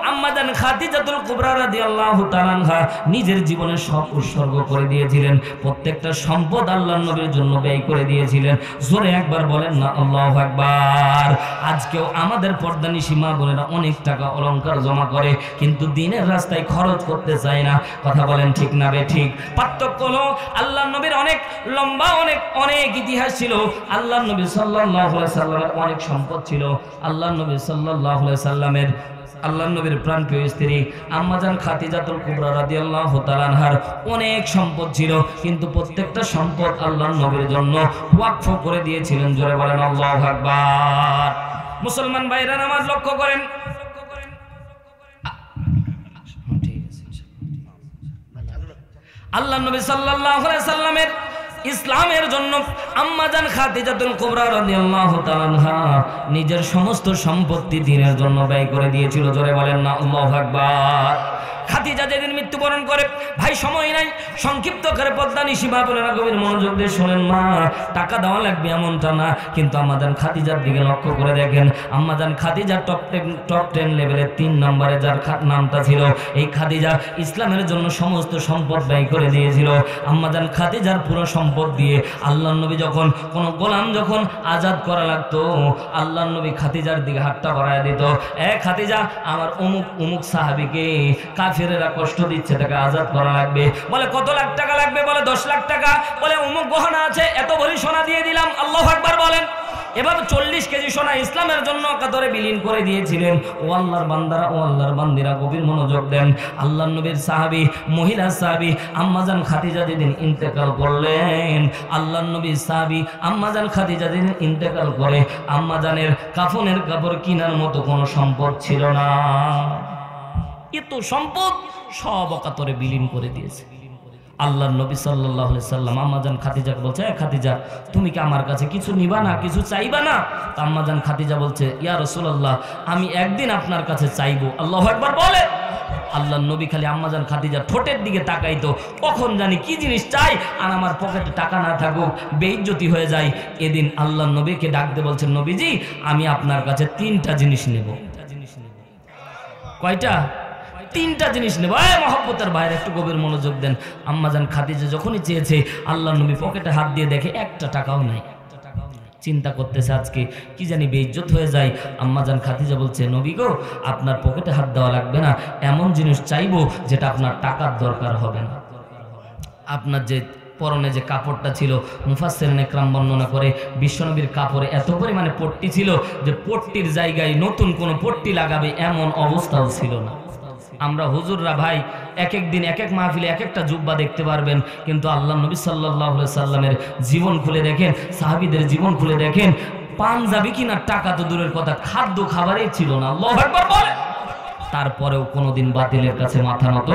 আম্মা জান খাদিজাতুল কুবরা রাদিয়াল্লাহু তাআলা আনহা নিজের জীবনের সব উৎসর্গ করে দিয়েছিলেন। প্রত্যেকটা সম্পদ আল্লাহর নবীর জন্য ব্যয় করে দিয়েছিলেন। জোরে একবার বলেন না আল্লাহু আকবার। আজকেও আমাদের পর্দানিশী মা বোনেরা অনেক টাকা অলংকার জমা করে, কিন্তু দিনের রাস্তায় খরচ করতে চায় না। কথা বলেন ঠিক না বে ঠিক? পার্থক্য হলো আল্লাহর নবীর অনেক লম্বা অনেক ইতিহাস ছিল। আল্লাহর নবী সাল্লাল্লাহু আলাইহি সাল্লামের অনেক সম্পদ ছিল। আল্লাহর নবী সাল্লাল্লাহু আলাইহি সাল্লামের আল্লাহর নবীর প্রাণপ্রিয় স্ত্রী আম্মা জান খাদিজাতুল কুবরা রাদিয়াল্লাহু তাআলা আনহার অনেক সম্পদ ছিল, কিন্তু প্রত্যেকটা সম্পদ আল্লাহর নবীর জন্য ওয়াকফ করে দিয়েছিলেন। জোরে বলেন আল্লাহু আকবার। মুসলমান ভাইরা নামাজ লক্ষ্য করেন। আল্লাহর নবী সাল্লাল্লাহু আলাইহি সাল্লামের ইসলামের জন্য আম্মা জান খাদিজাতুল কুবরা রাদিয়াল্লাহু তাআলা আনহা নিজের সমস্ত সম্পত্তি দ্বীনের জন্য ব্যয় করে দিয়েছিল। জোরে বলেন না আল্লাহু আকবার। খাদিজা যেদিন মৃত্যুবরণ করে, ভাই সময় নাই, সংক্ষিপ্ত করে পর্দানিশী মা বোনেরা গভীর মনোযোগ দিয়ে শোনেন। মা টাকা দেওয়া লাগবে এমনটা না, কিন্তু আম্মা জান খাদিজার দিকে লক্ষ্য করে দেখেন। আম্মা জান খাদিজার টপ 10 লেভেলের 3 নম্বরে যার নামটা ছিল, এই খাদিজা ইসলামের জন্য সমস্ত সম্পদ ব্যয় করে দিয়েছিল। আম্মা জান খাদিজার পুরো সম্পদ দিয়ে আল্লাহর নবী যখন কোনো গোলাম যখন আজাদ করা লাগতো, আল্লাহর নবী খাদিজার দিকে হাতটা বাড়ায় দিত, এ খাদিজা, আমার অমুক সাহাবীকে কাফেরেরা কষ্ট দিচ্ছে, তাকে আজাদ করা লাগবে। বলে কত লাখ টাকা লাগবে? বলে 10 লাখ টাকা। বলে অমুক গহনা আছে, এত ভরি সোনা দিয়ে দিলাম। আল্লাহু আকবার বলেন। এভাবে 40 কেজি সোনা ইসলামের জন্য কাতরে বিলীন করে দিয়েছিলেন। ও আল্লাহর বান্দারা, ও আল্লাহর বান্দিরা গভীর মনোযোগ দেন। আল্লাহর নবীর সাহাবী, মহিলা সাহাবী আম্মা জান খাদিজা যেদিন ইন্তেকাল করলেন, আল্লাহর নবীর সাহাবী আম্মা জান খাদিজা যেদিন ইন্তেকাল করে, আম্মা জানের কাফনের কাপড় কেনার মতো কোনো সম্পদ ছিল না। এত সম্পদ সব অকাতরে বিলীন করে দিয়েছে। আল্লাহর নবী সাল্লাল্লাহু আলাইহি সাল্লাম আম্মা জান খাদিজাকে বলছে, এ খাদিজা, তুমি কি আমার কাছে কিছু নিবা না, কিছু চাইবা না? আম্মা জান খাদিজা বলছে, ইয়া রাসূলুল্লাহ, আমি একদিন আপনার কাছে চাইবো। আল্লাহু আকবার বলে। আল্লাহর নবী খালি আম্মা জান খাদিজার ঠোঁটের দিকে তাকাইতো, কখন জানি কি জিনিস চাই আর আমার পকেটে টাকা না থাকুক, বেইজ্জতি হয়ে যায়। এদিন আল্লাহর নবীকে ডাক দিয়ে বলছেন, নবীজি, আমি আপনার কাছে 3টা জিনিস নেব। কয়টা? 3টা জিনিস নেব। মহব্বতের বাইরে একটু গভীর মনোযোগ দেন। আম্মা জান খাদিজা যখনই চেয়েছে, আল্লাহর নবী পকেটে হাত দিয়ে দেখে একটা টাকাও নাই। চিন্তা করতেছে আজকে কি জানি বেইজ্জত হয়ে যায়। আম্মা জান খাদিজা বলছে, নবী গো, আপনার পকেটে হাত দেওয়া লাগবে না, এমন জিনিস চাইবো যেটা আপনার টাকার দরকার হবে না। আপনার যে পরনে যে কাপড়টা ছিল, মুফাসসিরিন ইকরাম বর্ণনা করে বিশ্বনবীর কাপড়ে এত পরিমাণে পট্টি ছিল যে পট্টির জায়গায় নতুন কোনো পট্টি লাগাবে এমন অবস্থাও ছিল না। আমরা হুজুররা ভাই এক এক দিন এক এক মাহফিলে এক একটা জুব্বা দেখতে পারবেন, কিন্তু আল্লাহর নবী সাল্লাল্লাহু আলাইহি সাল্লামের জীবন খুলে দেখেন, সাহাবীদের জীবন খুলে দেখেন, পাঞ্জাবি কিনার টাকা তো দূরের কথা, খাদ্য খাবারই ছিল না। আল্লাহু আকবার বলে। তারপরেও কোনোদিন বাতিলের কাছে মাথা নত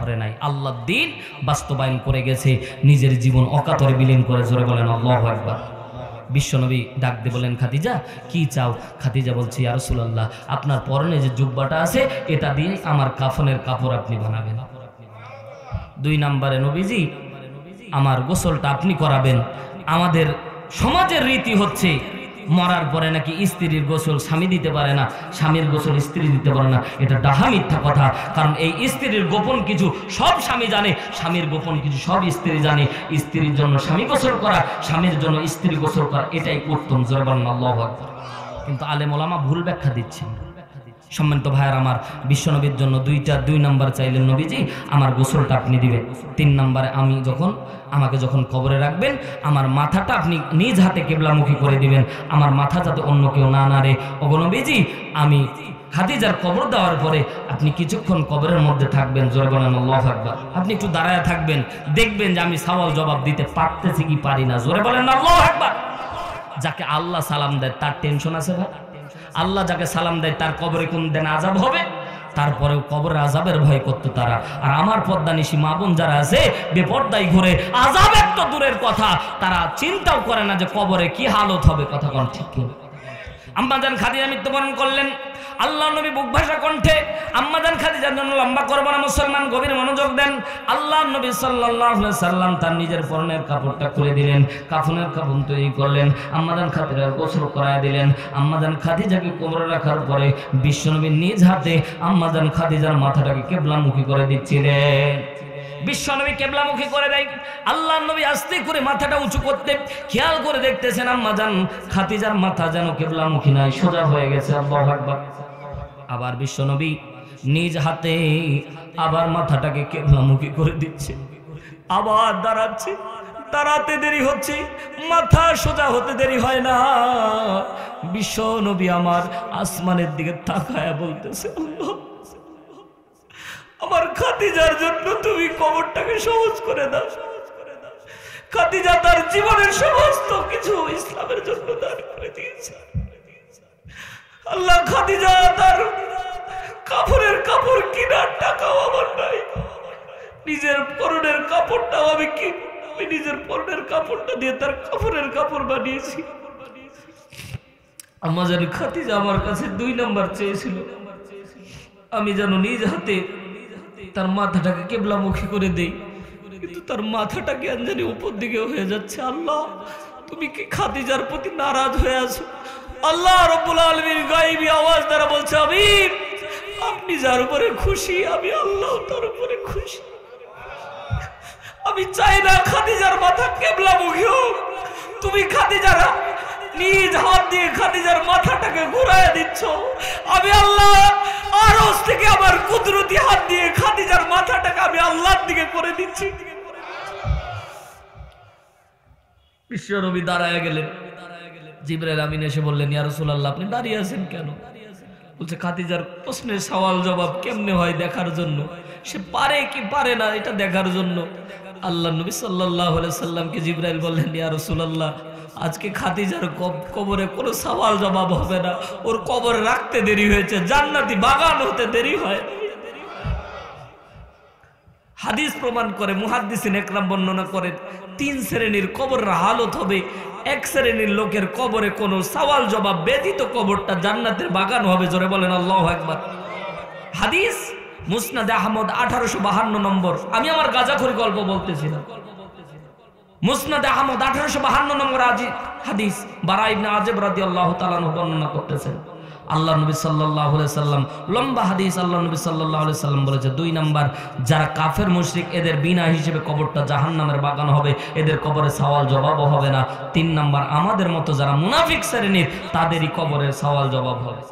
করে নাই। আল্লাহর দ্বীন বাস্তবায়ন করে গেছে, নিজের জীবন অকাতরে বিলীন করে। জোরে বলেন আল্লাহু আকবার। বিশ্বনবী ডাক দিয়ে বলেন, খাদিজা, কি চাও? খাদিজা বলছে, ইয়া রাসূলুল্লাহ, আপনার পরনে যে জুব্বাটা আছে এটা দিয়ে আমার কাফনের কাপড় আপনি বানাবেন। 2 নম্বরে, নবীজি, আমার গোসলটা আপনি করাবেন। আমাদের সমাজের রীতি হচ্ছে মরার পরে নাকি স্ত্রীর গোসল স্বামী দিতে পারে না, স্বামীর গোসল স্ত্রী দিতে পারে না। এটা ডাহা মিথ্যা কথা। কারণ এই স্ত্রীর গোপন কিছু সব স্বামী জানে, স্বামীর গোপন কিছু সব স্ত্রী জানে। স্ত্রীর জন্য স্বামী গোসল করা, স্বামীর জন্য স্ত্রী গোসল করা, এটাই উত্তম। জোরে বলেন আল্লাহু আকবার। কিন্তু আলেম ওলামা ভুল ব্যাখ্যা দিচ্ছেন। সম্মানিত ভাইয়ের আমার, বিশ্বনবীর জন্য দুই নাম্বার চাইলেন নবীজি আমার গোসলটা আপনি দিবেন। 3 নম্বরে আমাকে যখন কবরে রাখবেন আমার মাথাটা আপনি নিজ হাতে কিবলামুখী করে দিবেন, আমার মাথা যাতে অন্য কেউ না নাড়ে। ওগো নবীজি, আমি খাদিজার কবর দেওয়ার পরে আপনি কিছুক্ষণ কবরের মধ্যে থাকবেন, জোরে বলেন আল্লাহু আকবার। আপনি একটু দাঁড়ায় থাকবেন, দেখবেন যে আমি সওয়াল জবাব দিতে পারতেছি কি পারি না, জোরে বলেন আল্লাহু আকবার। যাকে আল্লাহ সালাম দেয় তার টেনশন আছে ভাই? আল্লাহ যাকে সালাম দেয় তার কবরে কোন দিন আযাব হবে? তারপরেও কবরে আযাবের ভয় করতো তারা। আর আমার পর্দানিশী মা বোন যারা আছে বেপর্দায় ঘুরে, আযাব একটা দূরের কথা, তারা চিন্তাও করে না যে কবরে কি হালত হবে। কথা কোন ঠিক কি? আম্মা জান খাদিজা মৃত্যুবরণ করলেন। আল্লাহ নবী বুক ভাষা কণ্ঠে আম্মা জান খাদিজার জন্য লম্বা করব না মুসলমান, গভীর মনোযোগ দেন। আল্লাহ নবী সাল্লাল্লাহু আলাইহি সাল্লাম তার নিজের পরনের কাপড়টা খুলে দিলেন, কাফনের কাফন তৈরি করলেন, আম্মা জান খাদিজার গোসল করায় দিলেন। আম্মা জান খাদিজাকে কবরে রাখার পরে বিশ্বনবী নিজ হাতে আম্মা জান খাদিজার মাথাটাকে কিবলামুখী করে দিচ্ছিলেন। বিশ্বনবী কিবলামুখী করে দেয়। আল্লাহ নবী আস্তে করে মাথাটা উঁচু করতে খেয়াল করে দেখতেছেন আম্মা জান খাদিজার মাথা যেন কিবলামুখী নয়, সোজা হয়ে গেছে। আল্লাহু আকবার। আবার বিশ্বনবী নিজ হাতে আবার মাথাটাকে কিবলামুখী করে দিচ্ছে, আবার দাঁড়াচ্ছে, দাঁড়াতে দেরি হচ্ছে, মাথা সোজা হতে দেরি হয় না। বিশ্বনবী আমার আসমানের দিকে তাকায় বলতেছে, আল্লাহ আমার খাদিজার জন্য তুমি কবরটাকে সহজ করে দাও। খাদিজা তার জীবনের সমস্ত কিছু ইসলামের জন্য দান করে দিয়েছে। আল্লাহ খাদিজা তার কাপড়ের কাপড় কেনার টাকাও আমার নাই, নিজের পরনের কাপড়টাও আমি নিজের পরনের কাপড়টা দিয়ে তার কাপড়ের কাপড় বানিয়েছি। আম্মা জান খাদিজা আমার কাছে 2 নাম্বার চেয়েছিল, আমি যেন নিজ হাতে তার মাথাটাকে কিবলামুখী করে দেই, কিন্তু তার মাথাটা কেন জানি উপর দিকে হয়ে যাচ্ছে। আল্লাহ তুমি কি খাদিজার প্রতি নারাজ হয়ে আছো? আল্লাহ রাব্বুল আলামিন গায়বী আওয়াজ দ্বারা বলছে, আমিন, আপনি যার উপরে খুশি আমি আল্লাহ তার উপরে খুশি। আমি চাই না খাদিজার মাথা কিবলামুখী হোক, তুমি খাদিজার নিজ হাত দিয়ে খাদিজার মাথাটাকে ঘুরায় দিচ্ছ। আমি আল্লাহ আরশ থেকে আমার কুদরতি হাত দিয়ে খাদিজার মাথাটাকে আমি আল্লাহর দিকে করে দিচ্ছি। বিশ্বনবী দাঁড়ায় গেলেন। জিবরাইল আমিন এসে বললেন, ইয়া রাসূলুল্লাহ আপনি দাঁড়িয়ে আছেন কেন? বলছে খাদিজার প্রশ্নের সওয়াল জবাব কেমনে হয় দেখার জন্য, সে পারে কি পারে না এটা দেখার জন্য। আল্লাহ নবী সাল্লাল্লাহু আলাইহি সাল্লামকে জিবরাইল বললেন, ইয়া রাসূলুল্লাহ আজকে খাদিজার কবরে কোনো সওয়াল জবাব হবে না, ওর কবরে রাখতে দেরি হয়েছে, জান্নাতি বাগান হতে দেরি হয়। হাদিস প্রমাণ করে, মুহাদ্দিসিন একরাম বর্ণনা করেন 3 শ্রেণীর কবরের হালত হবে। 1 শ্রেণীর লোকের কবরে কোনো সওয়াল জবাব ব্যতীত কবরটা জান্নাতের বাগান হবে। জোরে বলেন আল্লাহু আকবার। হাদিস মুসনাদ আহমদ 1852 নম্বর। আমি আমার গাজাখুরি গল্প বলতেছি না। মুসনাদ আহমদ 1852 নম্বর হাদিস বারা ইবনে আযিব রাদিয়াল্লাহু তাআলা বর্ণনা করতেছেন। আল্লাহ নবী সাল্লাল্লাহু আলাইহি সাল্লাম লম্বা হাদিস, আল্লাহ নবী সাল্লাল্লাহু আলাইহি সাল্লাম বলেছে 2 নাম্বার যারা কাফের মুশরিক এদের বিনা হিসেবে কবরটা জাহান্নামের বাগান হবে, এদের কবরে সওয়াল জবাবও হবে না। 3 নাম্বার আমাদের মতো যারা মুনাফিক শ্রেণীর তাদেরই কবরে সওয়াল জবাব হবে।